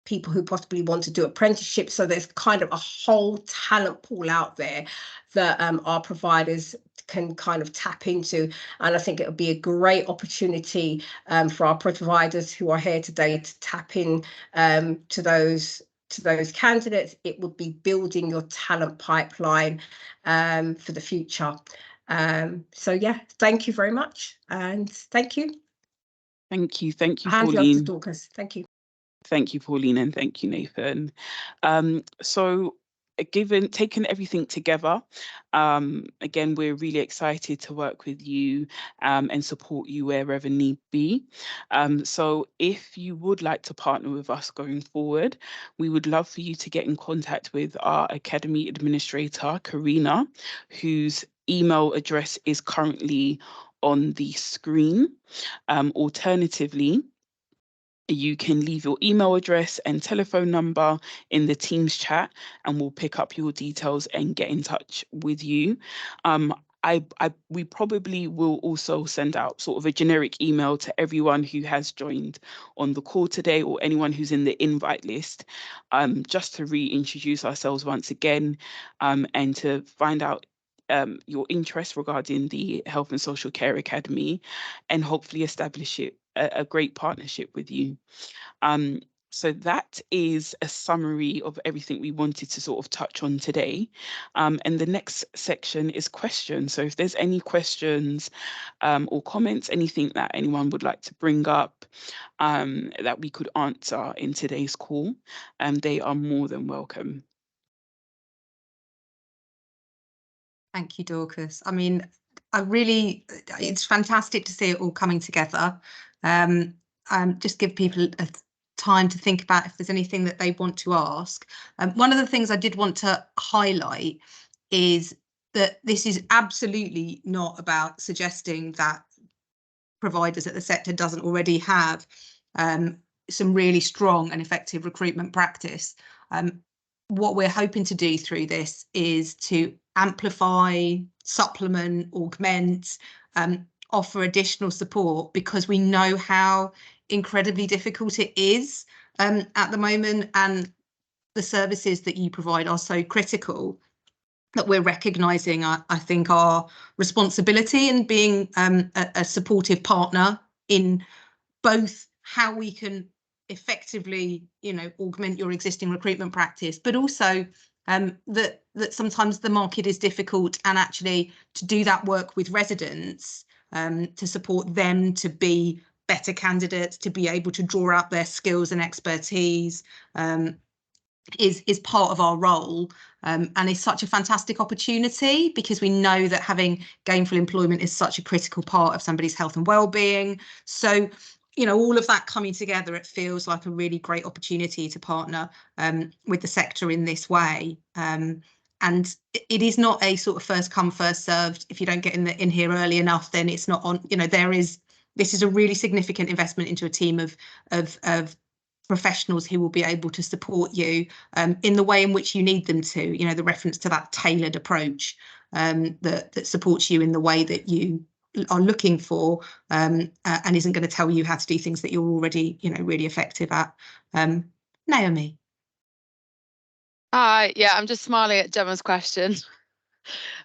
people who possibly want to do apprenticeships. So there's kind of a whole talent pool out there that our providers can kind of tap into. And I think it would be a great opportunity for our providers who are here today to tap in to those candidates. It would be building your talent pipeline for the future. So yeah, thank you very much. And thank you. Thank you, Pauline. Hand you over to Dorcas. Thank you. Thank you, Pauline, and thank you, Nathan. So taking everything together, again, we're really excited to work with you and support you wherever need be. So if you would like to partner with us going forward, we would love for you to get in contact with our Academy Administrator, Karina, whose email address is currently on the screen. Alternatively, you can leave your email address and telephone number in the Teams chat, and we'll pick up your details and get in touch with you. We probably will also send out sort of a generic email to everyone who has joined on the call today, or anyone who's in the invite list, just to reintroduce ourselves once again, and to find out your interest regarding the Health and Social Care Academy, and hopefully establish a great partnership with you. So that is a summary of everything we wanted to sort of touch on today. And the next section is questions. So if there's any questions or comments, anything that anyone would like to bring up that we could answer in today's call, they are more than welcome. Thank you, Dorcas. I mean, it's fantastic to see it all coming together. Just give people a time to think about if there's anything that they want to ask. One of the things I did want to highlight is that this is absolutely not about suggesting that providers at the sector doesn't already have some really strong and effective recruitment practice. What we're hoping to do through this is to amplify, supplement, augment, offer additional support, because we know how incredibly difficult it is at the moment, and the services that you provide are so critical that we're recognising, I think, our responsibility in being a supportive partner in both how we can effectively, augment your existing recruitment practice, but also that sometimes the market is difficult, and actually to do that work with residents to support them to be better candidates, to be able to draw out their skills and expertise, is part of our role, and is such a fantastic opportunity, because we know that having gainful employment is such a critical part of somebody's health and well-being. So, you know, all of that coming together, it feels like a really great opportunity to partner with the sector in this way. And it is not a sort of first come, first served. If you don't get in here early enough, then it's not on. You know, this is a really significant investment into a team of professionals who will be able to support you in the way in which you need them to. You know, the reference to that tailored approach that supports you in the way that you are looking for, and isn't going to tell you how to do things that you're already, you know, really effective at. Naomi. Yeah, I'm just smiling at Gemma's question.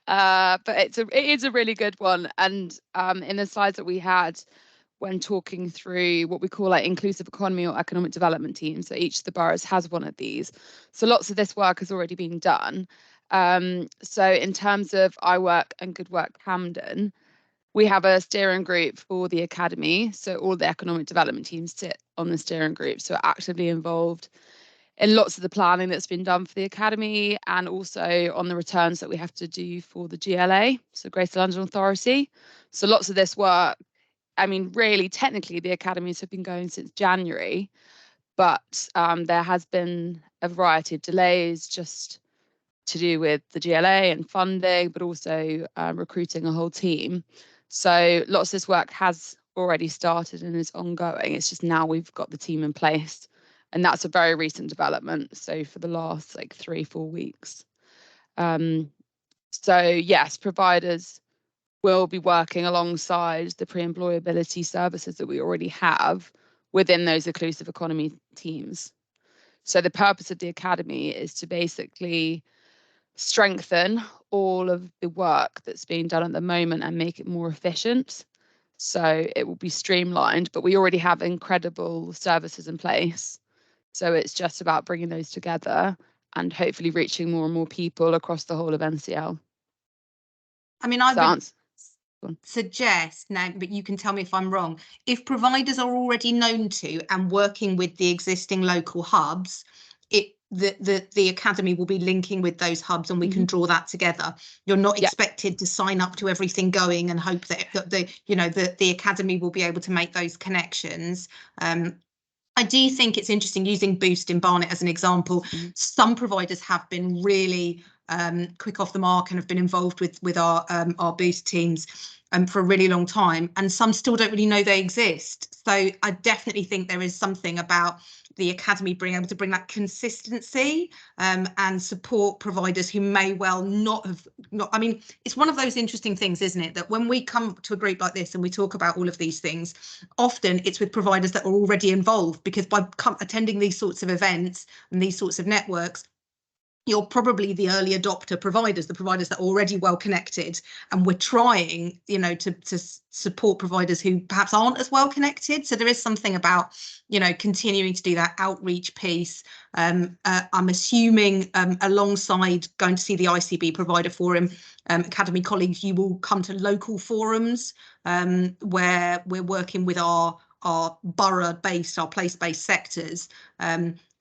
But it is a really good one. And in the slides that we had when talking through what we call like inclusive economy or economic development teams, so each of the boroughs has one of these. So lots of this work has already been done. So in terms of iWork and Good Work Camden, we have a steering group for the academy. So all the economic development teams sit on the steering group, so actively involved in lots of the planning that's been done for the academy, and also on the returns that we have to do for the GLA, so Greater London Authority. So lots of this work, I mean, really, technically, the academies have been going since January, but there has been a variety of delays just to do with the GLA and funding, but also recruiting a whole team. So lots of this work has already started and is ongoing. It's just now we've got the team in place. And that's a very recent development. So for the last like 3-4 weeks. So yes, providers will be working alongside the pre-employability services that we already have within those inclusive economy teams. So the purpose of the academy is to basically strengthen all of the work that's being done at the moment and make it more efficient. So it will be streamlined, but we already have incredible services in place. So it's just about bringing those together and hopefully reaching more and more people across the whole of NCL. I mean, I would suggest now, but you can tell me if I'm wrong, if providers are already known to and working with the existing local hubs, the academy will be linking with those hubs, and we can draw that together. You're not expected to sign up to everything going and hope that the academy will be able to make those connections. I do think it's interesting using Boost in Barnet as an example. Some providers have been really quick off the mark and have been involved with our Boost teams for a really long time, and some still don't really know they exist. So I definitely think there is something about the academy being able to bring that consistency and support providers who may well not. I mean, it's one of those interesting things, isn't it, that when we come to a group like this and we talk about all of these things, often it's with providers that are already involved, because by attending these sorts of events and these sorts of networks, you're probably the early adopter providers, the providers that are already well connected, and we're trying, you know, to support providers who perhaps aren't as well connected. So there is something about, you know, continuing to do that outreach piece. I'm assuming alongside going to see the ICB Provider Forum, Academy colleagues, you will come to local forums where we're working with our borough-based, our place-based sectors,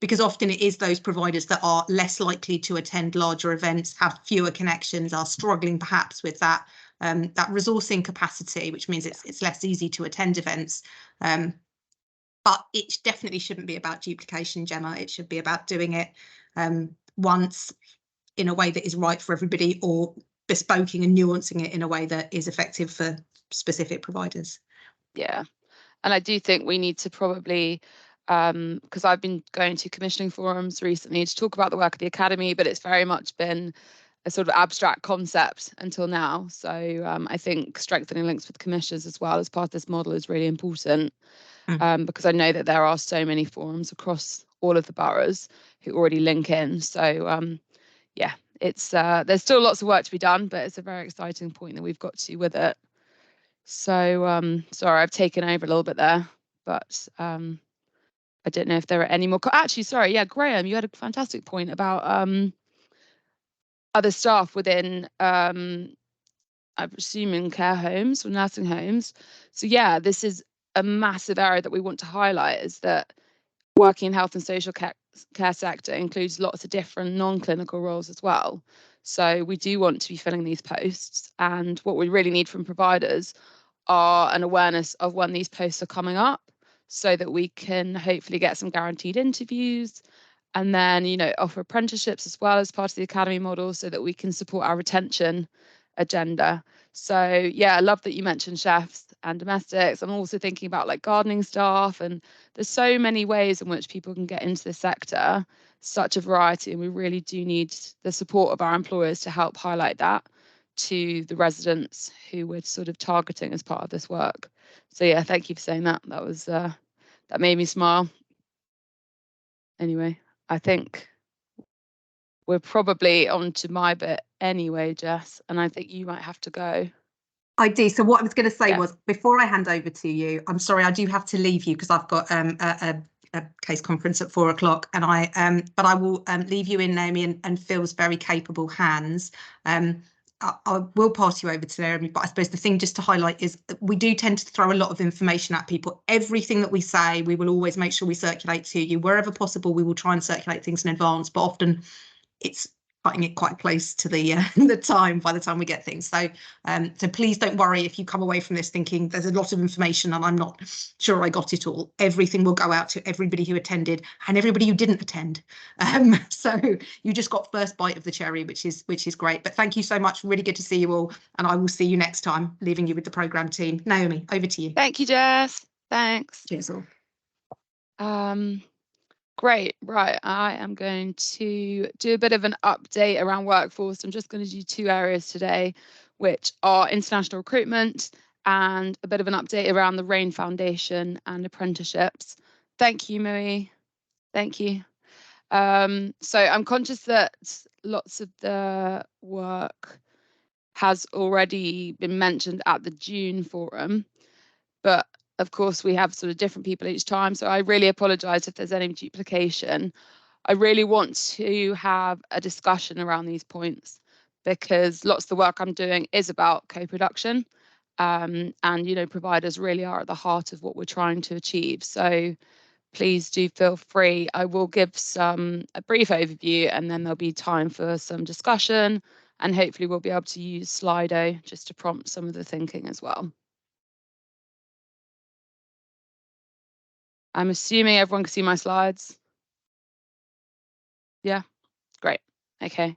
because often it is those providers that are less likely to attend larger events, have fewer connections, are struggling perhaps with that resourcing capacity, which means it's less easy to attend events. But it definitely shouldn't be about duplication, Gemma. It should be about doing it once in a way that is right for everybody, or bespoking and nuancing it in a way that is effective for specific providers. Yeah, and I do think we need to probably, because I've been going to commissioning forums recently to talk about the work of the academy, but it's very much been a sort of abstract concept until now. So I think strengthening links with commissioners as well as part of this model is really important, because I know that there are so many forums across all of the boroughs who already link in. So yeah, it's there's still lots of work to be done, but it's a very exciting point that we've got to with it. So sorry, I've taken over a little bit there, but I don't know if there are any more. Actually, sorry, yeah, Graham, you had a fantastic point about other staff within, I'm assuming, care homes or nursing homes. So yeah, this is a massive area that we want to highlight, is that working in health and social care care sector includes lots of different non-clinical roles as well. So we do want to be filling these posts, and what we really need from providers are an awareness of when these posts are coming up, so that we can hopefully get some guaranteed interviews, and then, you know, offer apprenticeships as well as part of the academy model, so that we can support our retention agenda. So yeah, I love that you mentioned chefs and domestics. I'm also thinking about like gardening staff, and there's so many ways in which people can get into this sector, such a variety, and we really do need the support of our employers to help highlight that to the residents who we're sort of targeting as part of this work. So yeah, thank you for saying that. That was that made me smile. Anyway, I think we're probably on to my bit anyway, Jess, and I think you might have to go. I do. So what I was going to say Yeah. was, before I hand over to you, I'm sorry, I do have to leave you because I've got a case conference at 4 o'clock, and but I will leave you in Naomi and Phil's very capable hands. I will pass you over to Naomi, but I suppose the thing just to highlight is we do tend to throw a lot of information at people. Everything that we say, we will always make sure we circulate to you. Wherever possible, we will try and circulate things in advance, but often it's cutting it quite close to the time by the time we get things. So so please don't worry if you come away from this thinking there's a lot of information and I'm not sure I got it all. Everything will go out to everybody who attended and everybody who didn't attend. So you just got first bite of the cherry, which is great. But thank you so much. Really good to see you all, and I will see you next time, leaving you with the programme team. Naomi, over to you. Thank you, Jess. Thanks. Cheers all. Great, right, I am going to do a bit of an update around workforce. I'm just going to do 2 areas today, which are international recruitment and a bit of an update around the RAIN Foundation and apprenticeships. Thank you, Marie. Thank you. So I'm conscious that lots of the work has already been mentioned at the June forum, but of course we have sort of different people each time, so I really apologise if there's any duplication. I really want to have a discussion around these points because lots of the work I'm doing is about co-production, and you know, providers really are at the heart of what we're trying to achieve. So please do feel free. I will give a brief overview, and then there'll be time for some discussion, and hopefully we'll be able to use Slido just to prompt some of the thinking as well. I'm assuming everyone can see my slides. Yeah, great. Okay.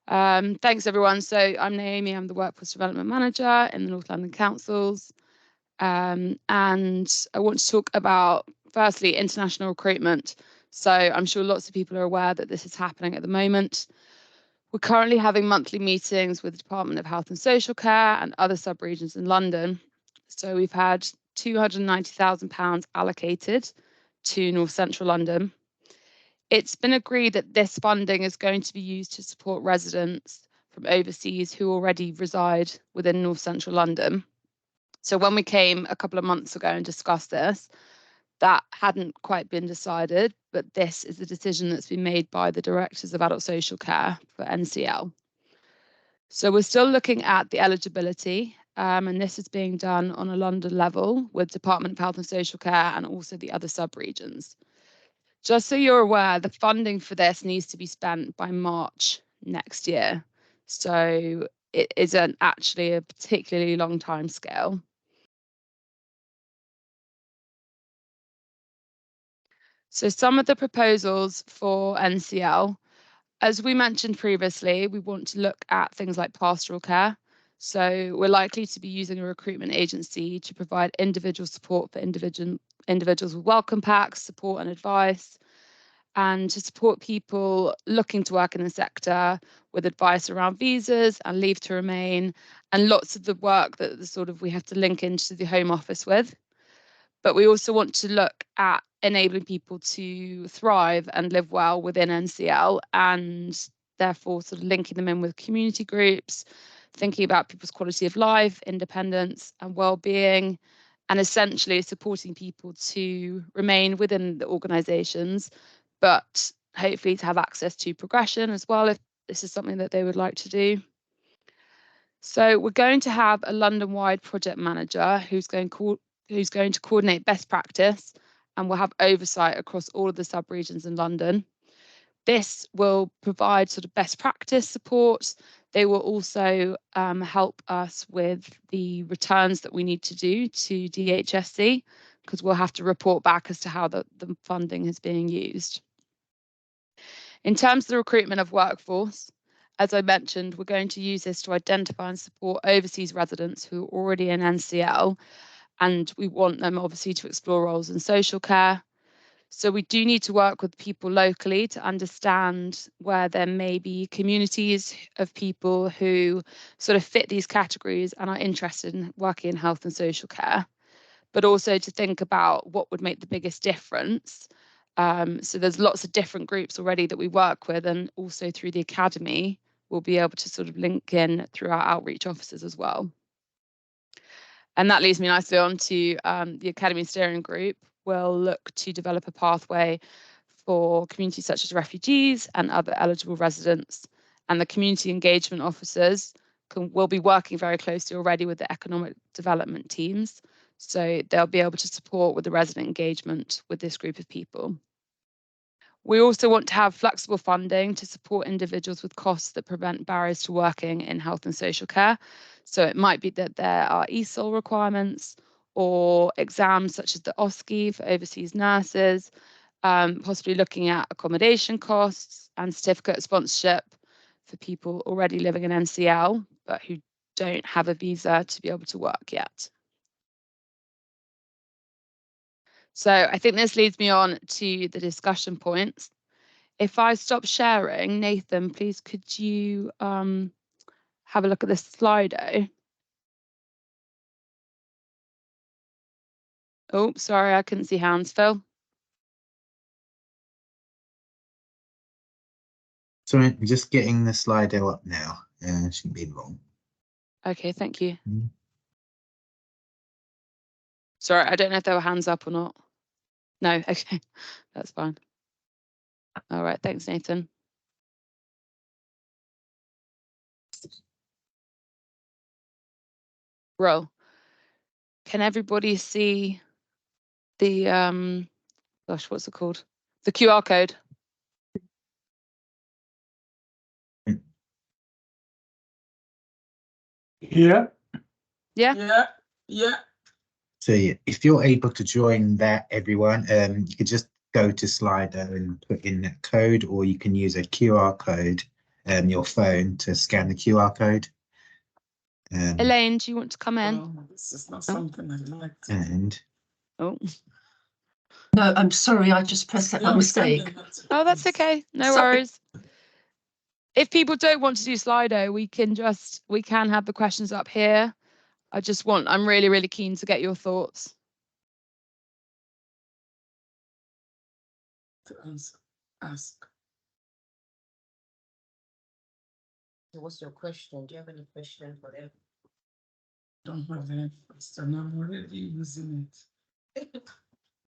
Thanks everyone. So I'm Naomi, I'm the Workforce Development Manager in the North London Councils. And I want to talk about, firstly, international recruitment. So I'm sure lots of people are aware that this is happening at the moment. We're currently having monthly meetings with the Department of Health and Social Care and other sub-regions in London. So we've had £290,000 allocated to North Central London. It's been agreed that this funding is going to be used to support residents from overseas who already reside within North Central London. So when we came a couple of months ago and discussed this, that hadn't quite been decided, but this is the decision that's been made by the Directors of Adult Social Care for NCL. So we're still looking at the eligibility, and this is being done on a London level with Department of Health and Social Care and also the other sub-regions. Just so you're aware, the funding for this needs to be spent by March next year. So it isn't actually a particularly long time scale. So some of the proposals for NCL, as we mentioned previously, we want to look at things like pastoral care. So we're likely to be using a recruitment agency to provide individual support for individuals with welcome packs, support and advice, and to support people looking to work in the sector with advice around visas and leave to remain, and lots of the work that we have to link into the Home Office with. But we also want to look at enabling people to thrive and live well within NCL, and therefore sort of linking them in with community groups, thinking about people's quality of life, independence and well-being, and essentially supporting people to remain within the organisations, but hopefully to have access to progression as well if this is something that they would like to do. So we're going to have a London-wide project manager who's going to coordinate best practice and will have oversight across all of the sub-regions in London. This will provide sort of best practice support. They will also help us with the returns that we need to do to DHSC, because we'll have to report back as to how the funding is being used. In terms of the recruitment of workforce, as I mentioned, we're going to use this to identify and support overseas residents who are already in NCL, and we want them obviously to explore roles in social care. So we do need to work with people locally to understand where there may be communities of people who sort of fit these categories and are interested in working in health and social care, but also to think about what would make the biggest difference. So there's lots of different groups already that we work with, and also through the academy, we'll be able to sort of link in through our outreach officers as well. And that leads me nicely on to the Academy Steering Group. Will look to develop a pathway for communities such as refugees and other eligible residents. And the community engagement officers will be working very closely already with the economic development teams. So they'll be able to support with the resident engagement with this group of people. We also want to have flexible funding to support individuals with costs that prevent barriers to working in health and social care. So it might be that there are ESOL requirements or exams such as the OSCE for overseas nurses, possibly looking at accommodation costs and certificate sponsorship for people already living in NCL, but who don't have a visa to be able to work yet. So I think this leads me on to the discussion points. If I stop sharing, Nathan, please could you have a look at this Slido? Oh, sorry, I couldn't see hands, Phil. Sorry, I'm just getting the Slido up now. Shouldn't be long. Okay, thank you. Sorry, I don't know if there were hands up or not. No, okay, that's fine. All right, thanks, Nathan. Roll. Can everybody see the gosh, what's it called? The QR code. Yeah. Yeah. Yeah. Yeah. So yeah, if you're able to join that, everyone, you could just go to Slido and put in that code, or you can use a QR code, your phone to scan the QR code. Elaine, do you want to come in? Oh, this is not something I like. And oh. No, I'm sorry, I just pressed that by mistake. Oh, that's okay. No worries. If people don't want to do Slido, we can have the questions up here. I'm really, really keen to get your thoughts. To ask. What's your question? Do you have any question for them? Don't have any question. I'm already using it.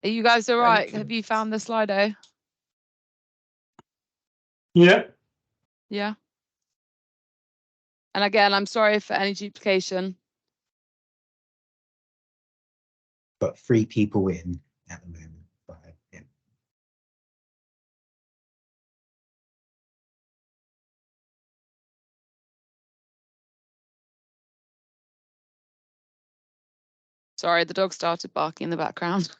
Are you guys all right? Have you found the Slido? Yeah. Yeah. And again, I'm sorry for any duplication. got 3 people in at the moment. Yeah. Sorry, the dog started barking in the background.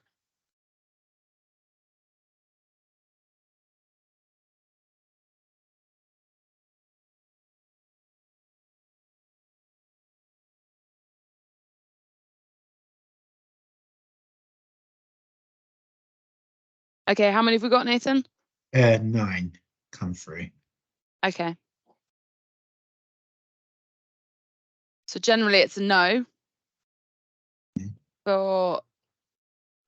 Okay, how many have we got, Nathan? 9 come through. Okay. So generally it's a no for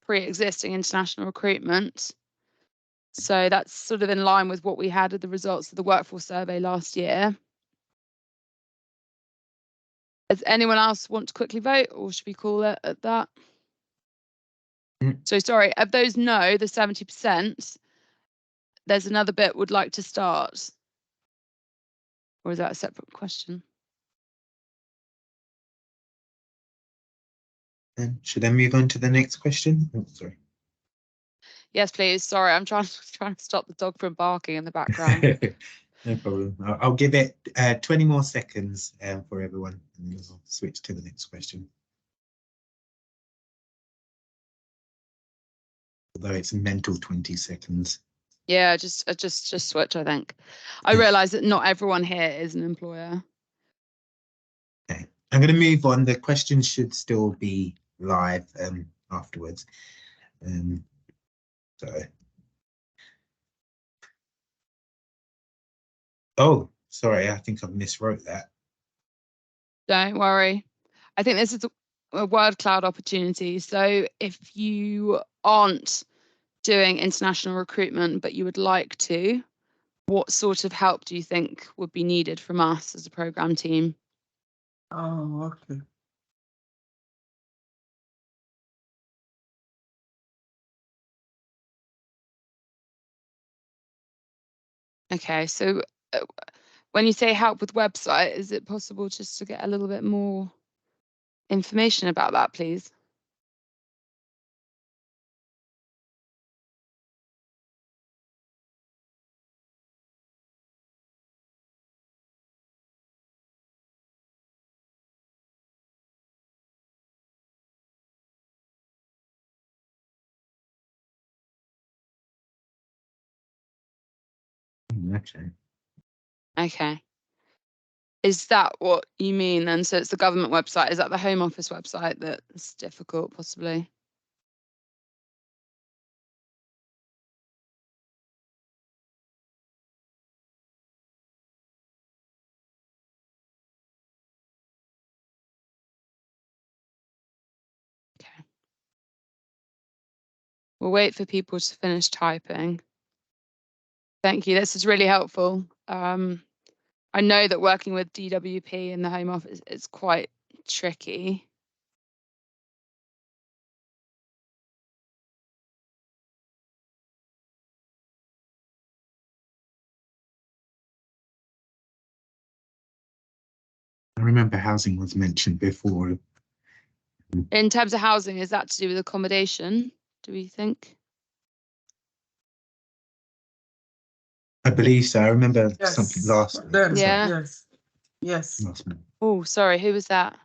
pre-existing international recruitment. So that's sort of in line with what we had at the results of the workforce survey last year. Does anyone else want to quickly vote, or should we call it at that? So sorry, of those no, the 70%, there's another bit would like to start. Or is that a separate question? Should I move on to the next question? Oh, sorry. Yes, please. Sorry, I'm trying to stop the dog from barking in the background. No problem. I'll give it 20 more seconds for everyone, and then I'll switch to the next question. Although it's a mental 20 seconds. Yeah, just switch, I think. I realise that not everyone here is an employer. Okay, I'm going to move on. The questions should still be live afterwards. So. Oh, sorry, I think I've miswrote that. Don't worry. I think this is a word cloud opportunity. So if you aren't doing international recruitment, but you would like to, what sort of help do you think would be needed from us as a program team? Oh, okay. Okay, so when you say help with website, is it possible just to get a little bit more information about that, please? Okay. Okay. Is that what you mean then? So it's the government website. Is that the Home Office website that's difficult, possibly? Okay. We'll wait for people to finish typing. Thank you. This is really helpful. I know that working with DWP in the Home Office is quite tricky. I remember housing was mentioned before. In terms of housing, is that to do with accommodation, do we think? I believe so. I remember Yes. something last week. Then, Yeah. yes. Yes. Last month. Oh, sorry, who was that?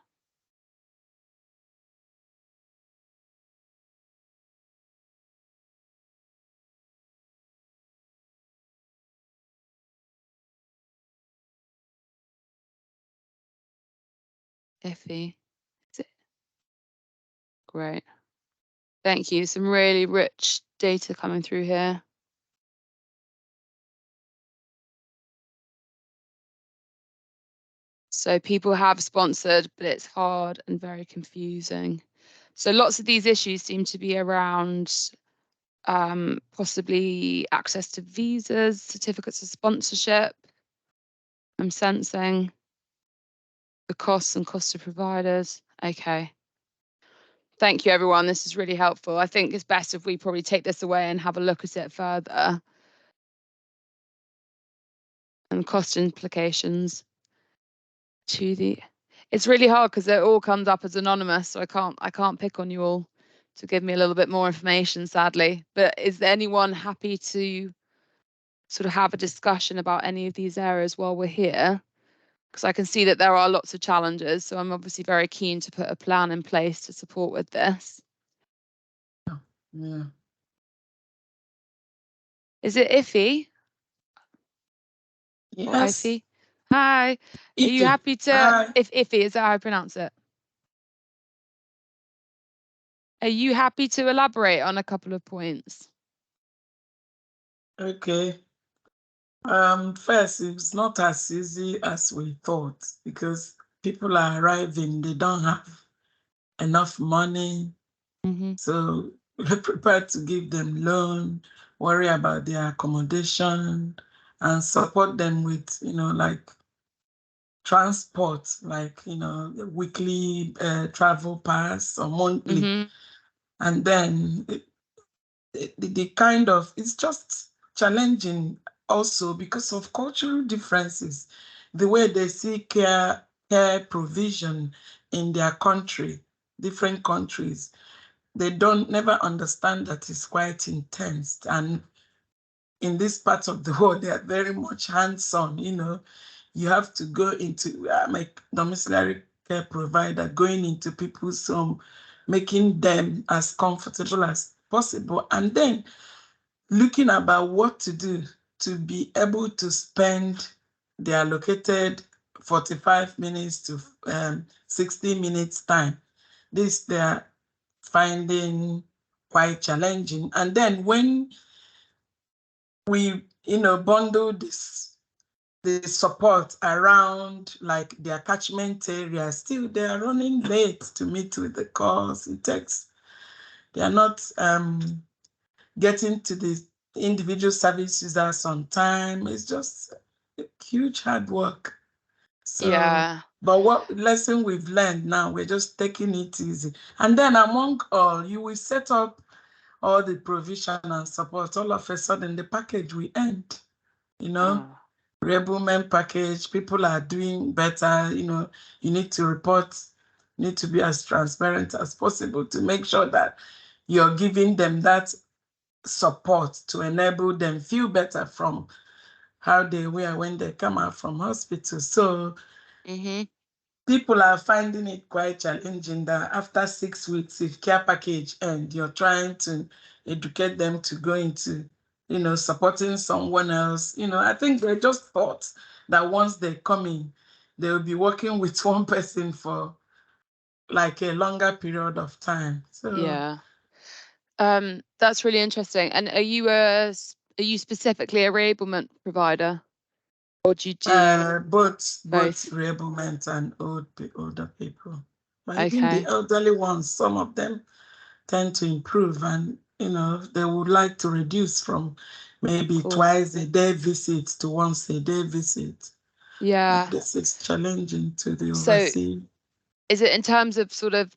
Effie. Is it? Great. Thank you. Some really rich data coming through here. So people have sponsored, but it's hard and very confusing. So lots of these issues seem to be around possibly access to visas, certificates of sponsorship. I'm sensing the costs and cost of providers. Okay. Thank you, everyone. This is really helpful. I think it's best if we probably take this away and have a look at it further. And cost implications to the... It's really hard because it all comes up as anonymous, so I can't pick on you all to give me a little bit more information, sadly. But is there anyone happy to sort of have a discussion about any of these areas while we're here? Because I can see that there are lots of challenges, so I'm obviously very keen to put a plan in place to support with this. Yeah. Is it Iffy? Or Yes. Ify? Hi. Are you Iffy. happy to... Hi. Iffy, is that how I pronounce it? Are you happy to elaborate on a couple of points? Okay. First, it's not as easy as we thought because people are arriving, they don't have enough money. So we're prepared to give them loan, worry about their accommodation, and support them with, like transport, like, weekly travel pass or monthly. And then the kind of, it's just challenging also because of cultural differences, the way they see care provision in their country, different countries. they don't never understand that it's quite intense. And in this part of the world, they are very much hands-on, you know. You have to go into, I'm a domiciliary care provider, going into people's home, making them as comfortable as possible, and then looking about what to do to be able to spend the allocated 45 minutes to 60 minutes time. This they're finding quite challenging. And then when we, you know, bundle the support around like their catchment area, still they are running late to meet with the calls. It takes, they are not getting to the individual service users on time. It's just a huge hard work. So, Yeah. but what lesson we've learned now, we're just taking it easy. And then among all, you will set up all the provision and support. All of a sudden, the package will end, you know. Enablement package, people are doing better, you know. You need to report, need to be as transparent as possible to make sure that you're giving them that support to enable them feel better from how they were when they come out from hospital. So people are finding it quite challenging that after 6 weeks, if care package and you're trying to educate them to go into, you know, supporting someone else. You know, I think they just thought that once they come in, they'll be working with one person for like a longer period of time. So yeah. That's really interesting. And are you specifically a reablement provider, or do you do both reablement and older people. But even the Okay. elderly ones, some of them tend to improve, and you know they would like to reduce from maybe twice a day visits to once a day visit. Yeah. And this is challenging to the So oversee. is it in terms of sort of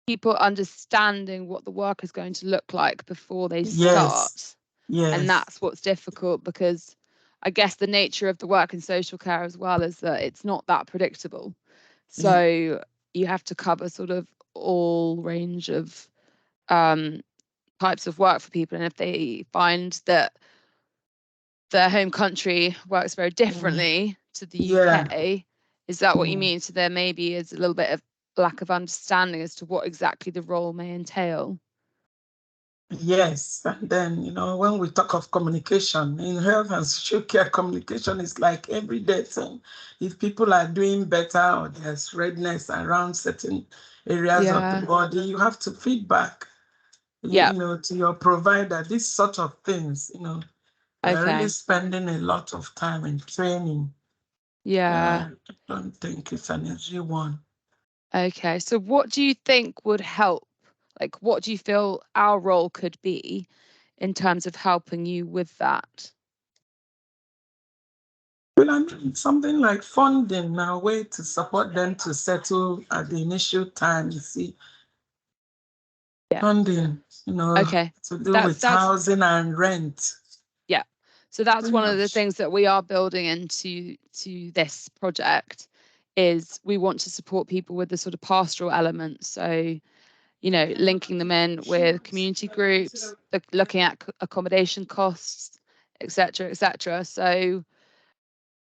people understanding what the work is going to look like before they start? Yes. And that's what's difficult, because I guess the nature of the work in social care as well is that it's not that predictable. So you have to cover sort of all range of types of work for people. And if they find that their home country works very differently to the UK, is that what you mean? So there maybe is a little bit of lack of understanding as to what exactly the role may entail. Yes, and then, you know, when we talk of communication, in health and social care, communication is like everyday thing. If people are doing better or there's redness around certain areas of the body, you have to feedback, you know, to your provider, these sort of things, you know. We're really spending a lot of time in training. Yeah. I don't think it's an easy one. Okay, so what do you think would help? Like, what do you feel our role could be in terms of helping you with that? Well, I mean, something like funding, a way to support them to settle at the initial time, you see. Funding, you know, to do with housing and rent. Yeah. So that's one of the things that we are building into this project, is we want to support people with the sort of pastoral element. So, you know, linking them in with community groups, looking at accommodation costs, etc., etc. So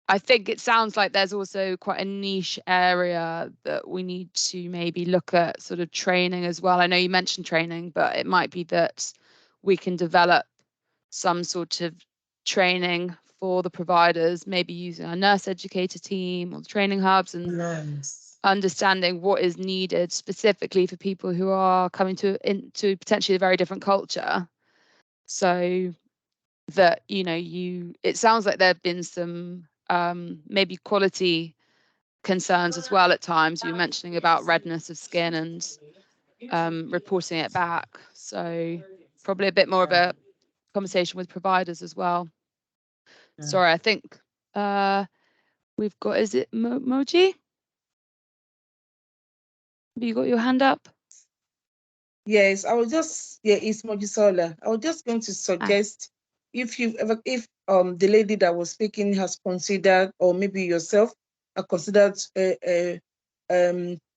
I think it sounds like there's also quite a niche area that we need to maybe look at sort of training as well. I know you mentioned training, but it might be that we can develop some sort of training for the providers, maybe using our nurse educator team or the training hubs, and understanding what is needed specifically for people who are coming into potentially a very different culture. So that, you know, it sounds like there have been some maybe quality concerns as well at times. You were mentioning about redness of skin and reporting it back. So probably a bit more of a conversation with providers as well. Sorry, I think we've got, is it Moji? Have you got your hand up? Yes, I was just, it's Mojisola. I was just going to suggest, if the lady that was speaking has considered, or maybe yourself have considered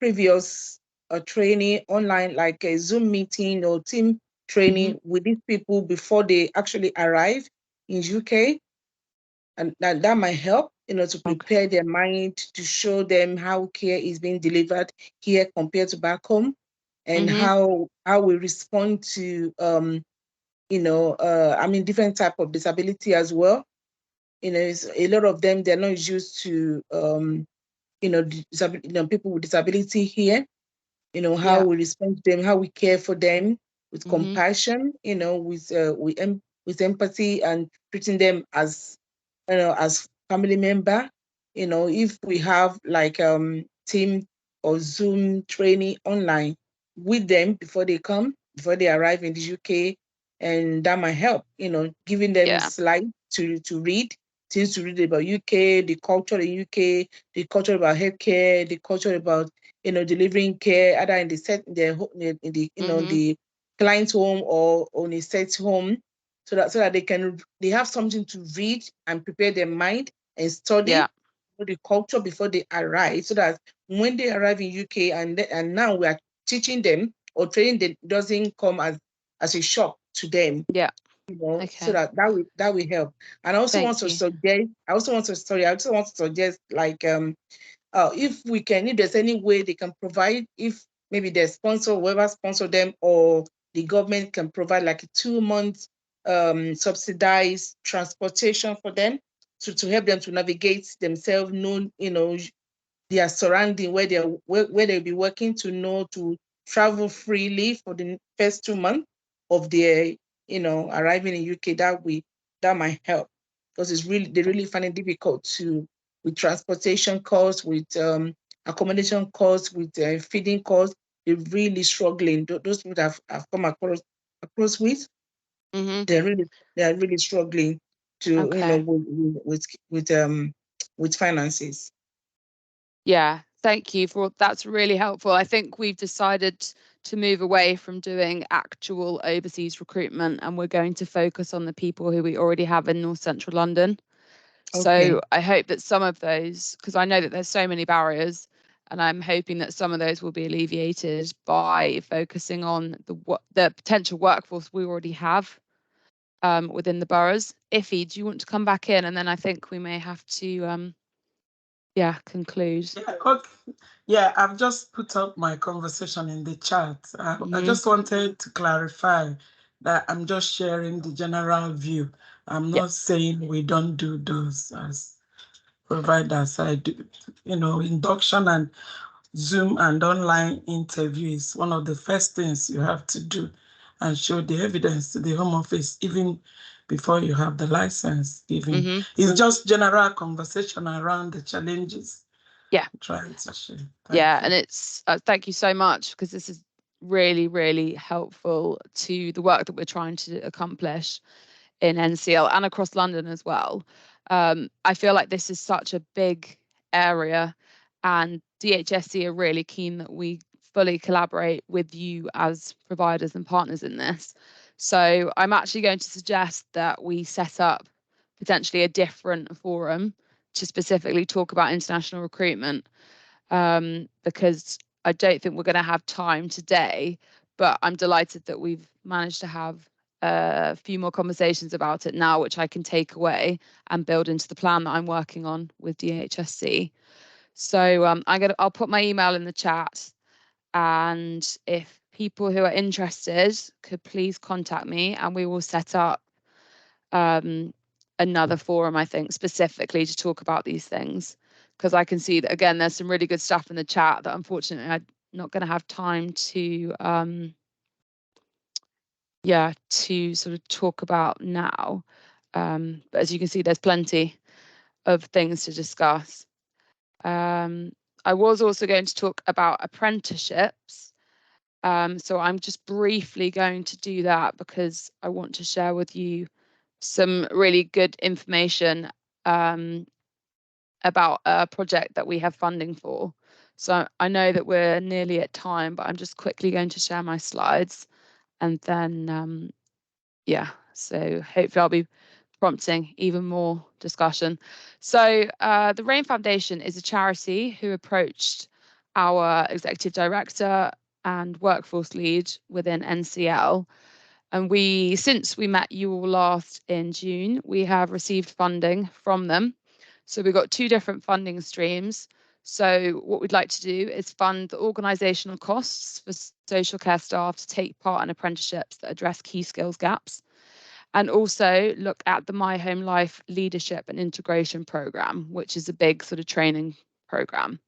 previous a training online, like a Zoom meeting or team training with these people before they actually arrive in UK. And that might help, to prepare their mind, to show them how care is being delivered here compared to back home, and how we respond to, different type of disability as well. A lot of them, they're not used to, people with disability here. How we respond to them, how we care for them with compassion, with empathy, and treating them as, as family member. If we have like team or Zoom training online with them before they arrive in the UK, and that might help, giving them slides to read, things to read about UK, the culture in UK, the culture about healthcare, the culture about delivering care either in the the client's home or on a set home, so that they have something to read and prepare their mind and study the culture before they arrive, so that when they arrive in UK and now we are teaching them or training them, doesn't come as a shock to them. So that will help. And I also want to suggest like if we can, if there's any way they can provide, if maybe their sponsor, whoever sponsor them, or the government can provide like a 2 months subsidized transportation for them to help them to navigate themselves, know, their surrounding, where they'll be working, to travel freely for the first 2 months of their, arriving in UK. That might help, because they really find it difficult with transportation costs, with accommodation costs, with feeding costs. They're really struggling. Those people that have come across with, they're really struggling to, with finances. Yeah, thank you for that's really helpful. I think we've decided to move away from doing actual overseas recruitment, and we're going to focus on the people who we already have in North Central London. So I hope that some of those, because I know that there's so many barriers, and I'm hoping that some of those will be alleviated by focusing on the potential workforce we already have within the boroughs. Iffy, do you want to come back in? And then I think we may have to conclude. Yeah, okay. Yeah, I've just put up my conversation in the chat. I just wanted to clarify that I'm just sharing the general view. I'm not saying we don't do those as providers. I do, induction and Zoom and online interview is one of the first things you have to do, and show the evidence to the Home Office even before you have the license. It's just general conversation around the challenges. Trying to share. And it's thank you so much, because this is really, really helpful to the work that we're trying to accomplish in NCL and across London as well. I feel like this is such a big area, and DHSC are really keen that we fully collaborate with you as providers and partners in this. So I'm actually going to suggest that we set up potentially a different forum to specifically talk about international recruitment, because I don't think we're going to have time today, but I'm delighted that we've managed to have a few more conversations about it now, which I can take away and build into the plan that I'm working on with DHSC. So I'll put my email in the chat, and if people who are interested could please contact me, and we will set up another forum, I think, specifically to talk about these things, because I can see that, again, there's some really good stuff in the chat that unfortunately I'm not going to have time to to sort of talk about now, but as you can see, there's plenty of things to discuss. I was also going to talk about apprenticeships, so I'm just briefly going to do that because I want to share with you some really good information about a project that we have funding for. So I know that we're nearly at time, but I'm just quickly going to share my slides, and then so hopefully I'll be prompting even more discussion. So the RAIN Foundation is a charity who approached our executive director and workforce lead within NCL. And since we met you all last in June, we have received funding from them. So we've got 2 different funding streams. So what we'd like to do is fund the organisational costs for social care staff to take part in apprenticeships that address key skills gaps, and also look at the My Home Life Leadership and Integration Programme, which is a big sort of training programme.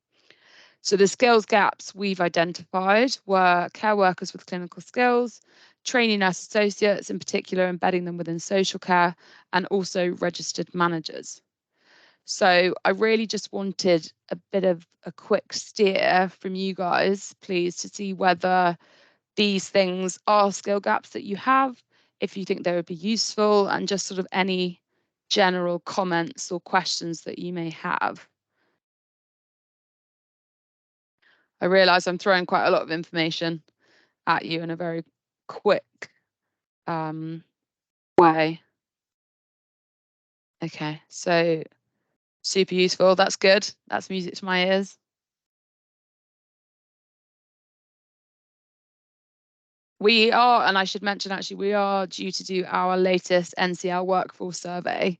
So the skills gaps we've identified were care workers with clinical skills, trainee nurse associates, in particular embedding them within social care, and also registered managers. So I really just wanted a bit of a quick steer from you guys, please, to see whether these things are skill gaps that you have, if you think they would be useful, and just sort of any general comments or questions that you may have. I realise I'm throwing quite a lot of information at you in a very quick way. Okay, so super useful. That's good. That's music to my ears. We are, and I should mention actually, we are due to do our latest NCL workforce survey.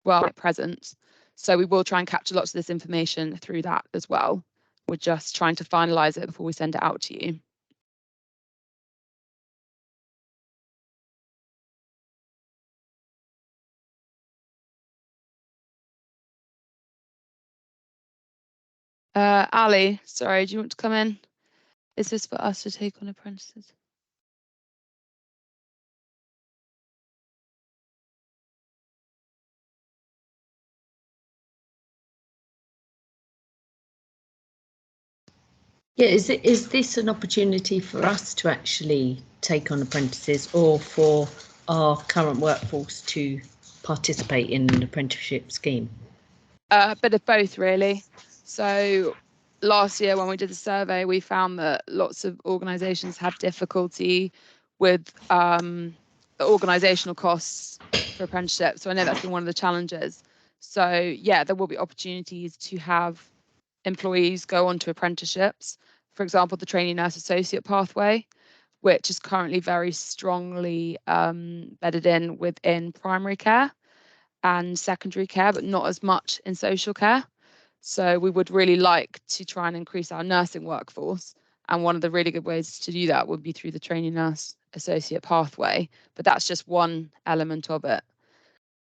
Well, at present. So we will try and capture lots of this information through that as well. We're just trying to finalise it before we send it out to you. Ali, sorry, do you want to come in? Is this for us to take on apprentices? Yeah, is this an opportunity for us to actually take on apprentices, or for our current workforce to participate in an apprenticeship scheme? A bit of both, really. So last year when we did the survey, we found that lots of organisations had difficulty with the organisational costs for apprenticeships. So I know that's been one of the challenges. So yeah, there will be opportunities to have employees go on to apprenticeships. For example, the trainee nurse associate pathway, which is currently very strongly bedded in within primary care and secondary care, but not as much in social care. So we would really like to try and increase our nursing workforce. And one of the really good ways to do that would be through the trainee nurse associate pathway. But that's just one element of it.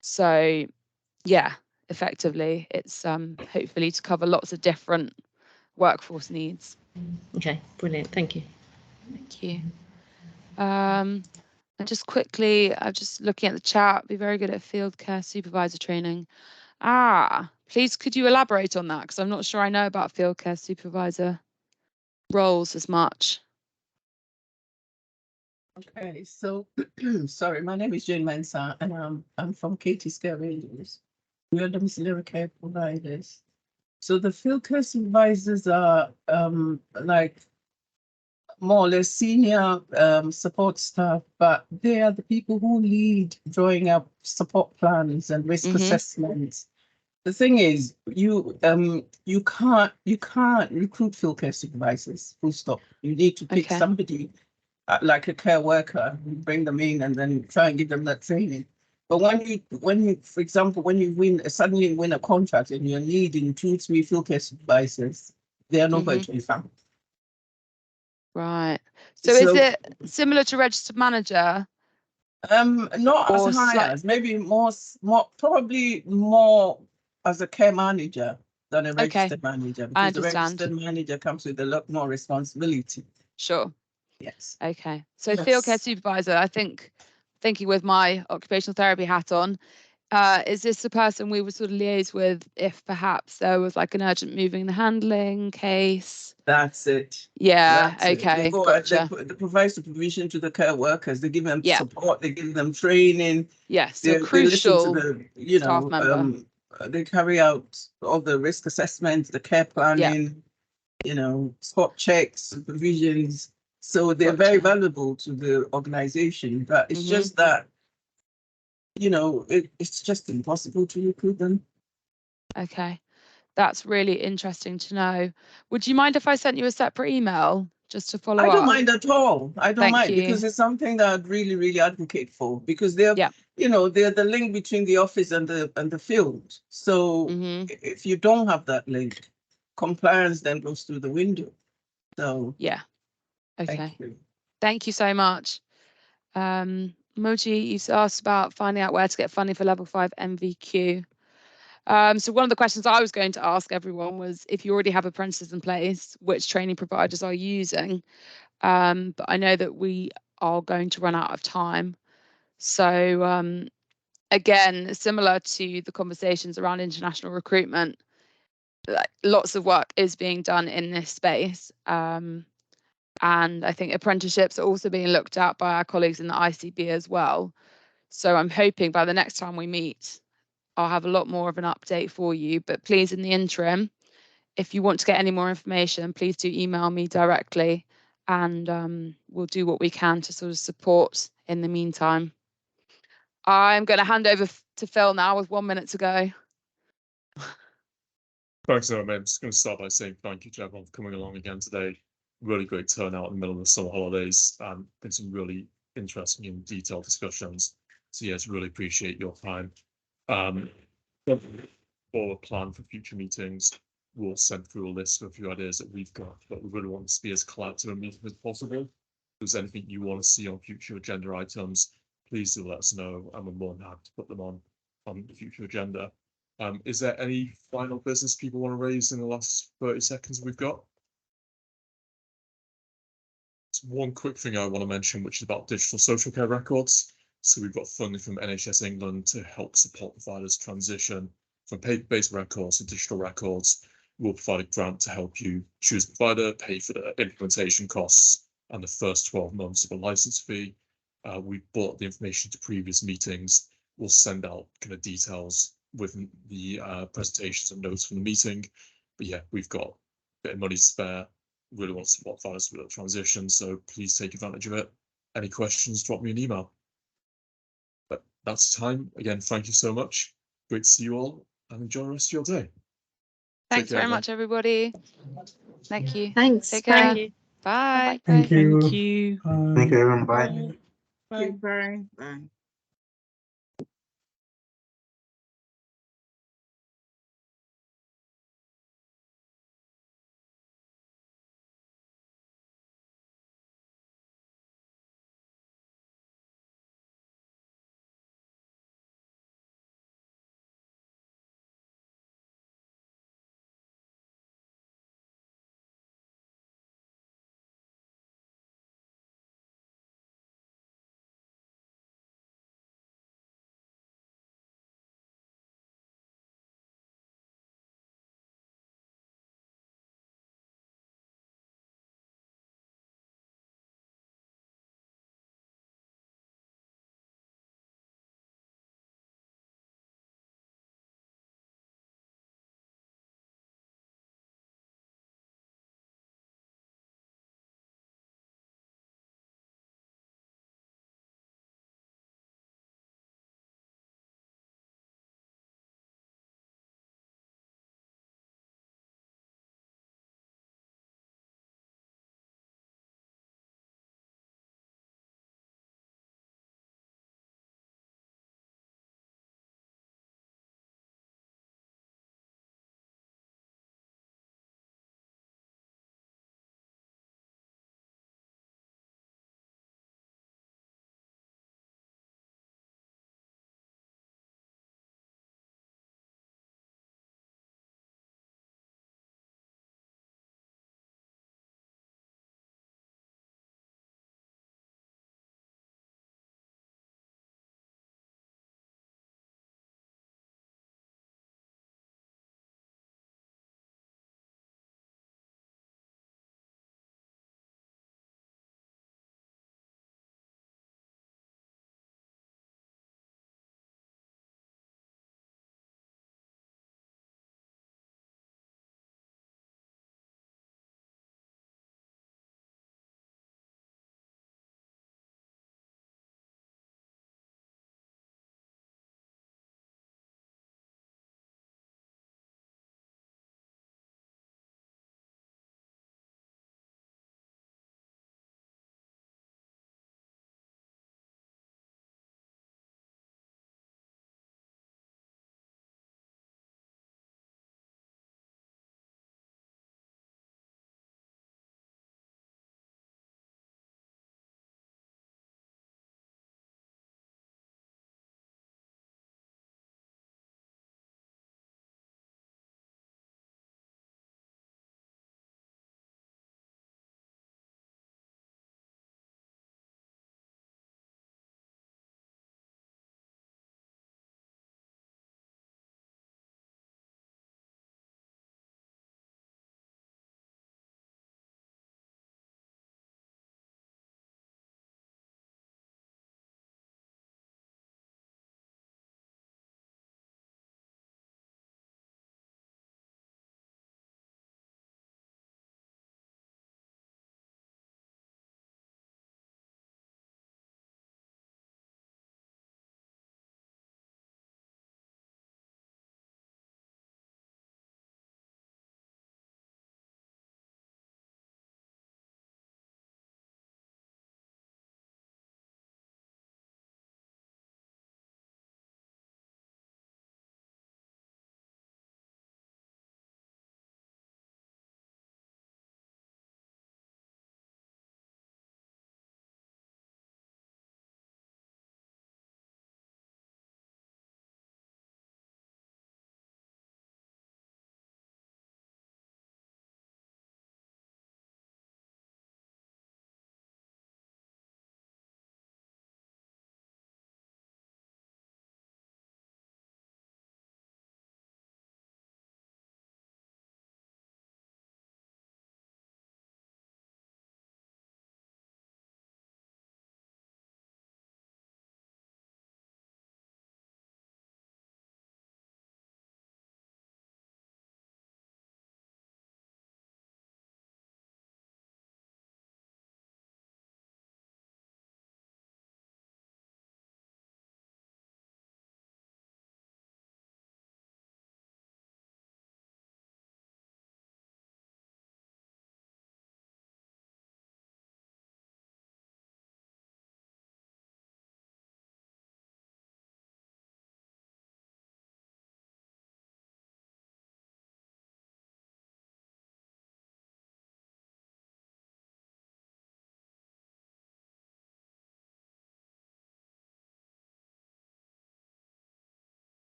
So yeah, effectively, it's hopefully to cover lots of different workforce needs. Okay, brilliant. Thank you. Thank you. And just quickly, I'm just looking at the chat. Be very good at field care supervisor training. Please could you elaborate on that? Because I'm not sure I know about field care supervisor roles as much. Okay, so sorry, my name is Jane Mensah, and I'm from Katie's Care Rangers. We are domiciliary care providers. So the field care supervisors are like more or less senior support staff, but they are the people who lead drawing up support plans and risk assessments. The thing is, you can't recruit field care supervisors, full stop. You need to pick somebody like a care worker, bring them in and then try and give them that training. But when you, for example, when you suddenly win a contract and you're needing 2-3 field care supervisors, they are not going to be found. Right. So is it similar to registered manager? Not as high as, maybe more, probably more as a care manager than a registered manager, because the registered manager comes with a lot more responsibility. Sure. Yes. Okay. So field care supervisor, I think, thinking with my occupational therapy hat on, is this the person we would sort of liaise with if perhaps there was like an urgent moving and handling case? That's it. Yeah. That's okay. Gotcha. They provide supervision to the care workers. They give them support. They give them training. Yes. So crucial. They listen to the, staff member. They carry out all the risk assessments, the care planning, spot checks, supervisions. So they're very valuable to the organization. But it's just that, it's just impossible to recruit them. Okay. That's really interesting to know. Would you mind if I sent you a separate email just to follow up? I don't mind at all. I don't Thank mind you. because it's something that I'd really, really advocate for, because they're, you know, they're the link between the office and the field. So if you don't have that link, compliance then goes through the window. So yeah, okay. Thank you so much. Moji, you've asked about finding out where to get funding for level 5 MVQ. So one of the questions I was going to ask everyone was, if you already have apprentices in place, which training providers are you using? But I know that we are going to run out of time. So again, similar to the conversations around international recruitment, lots of work is being done in this space. And I think apprenticeships are also being looked at by our colleagues in the ICB as well. So I'm hoping by the next time we meet, I'll have a lot more of an update for you. But please, in the interim, if you want to get any more information, please do email me directly, and we'll do what we can to sort of support in the meantime. I'm going to hand over to Phil now with 1 minute to go. Thanks, Emma. I'm just going to start by saying thank you to everyone for coming along again today. Really great turnout in the middle of the summer holidays, and been some really interesting and detailed discussions. So yes, really appreciate your time. For a plan for future meetings, we'll send through a list of a few ideas that we've got, but we really want this to be as collaborative a meeting as possible. If there's anything you want to see on future agenda items, please do let us know, and we're more than happy to put them on the future agenda. Is there any final business people want to raise in the last 30 seconds we've got? It's one quick thing I want to mention, which is about digital social care records. So we've got funding from NHS England to help support providers transition from paper-based records to digital records. We'll provide a grant to help you choose a provider, pay for the implementation costs and the first 12 months of a license fee. We brought the information to previous meetings. We'll send out kind of details with the presentations and notes from the meeting. But yeah, we've got a bit of money to spare. Really want to support providers with the transition, so please take advantage of it. Any questions, drop me an email. But that's the time. Again, thank you so much. Great to see you all, and enjoy the rest of your day. Thanks very much, everybody. Thank you. Thanks. Take care. Thank you. Bye. Thank you. Thank you. Thank you, everyone. Bye. Bye. Bye. Bye.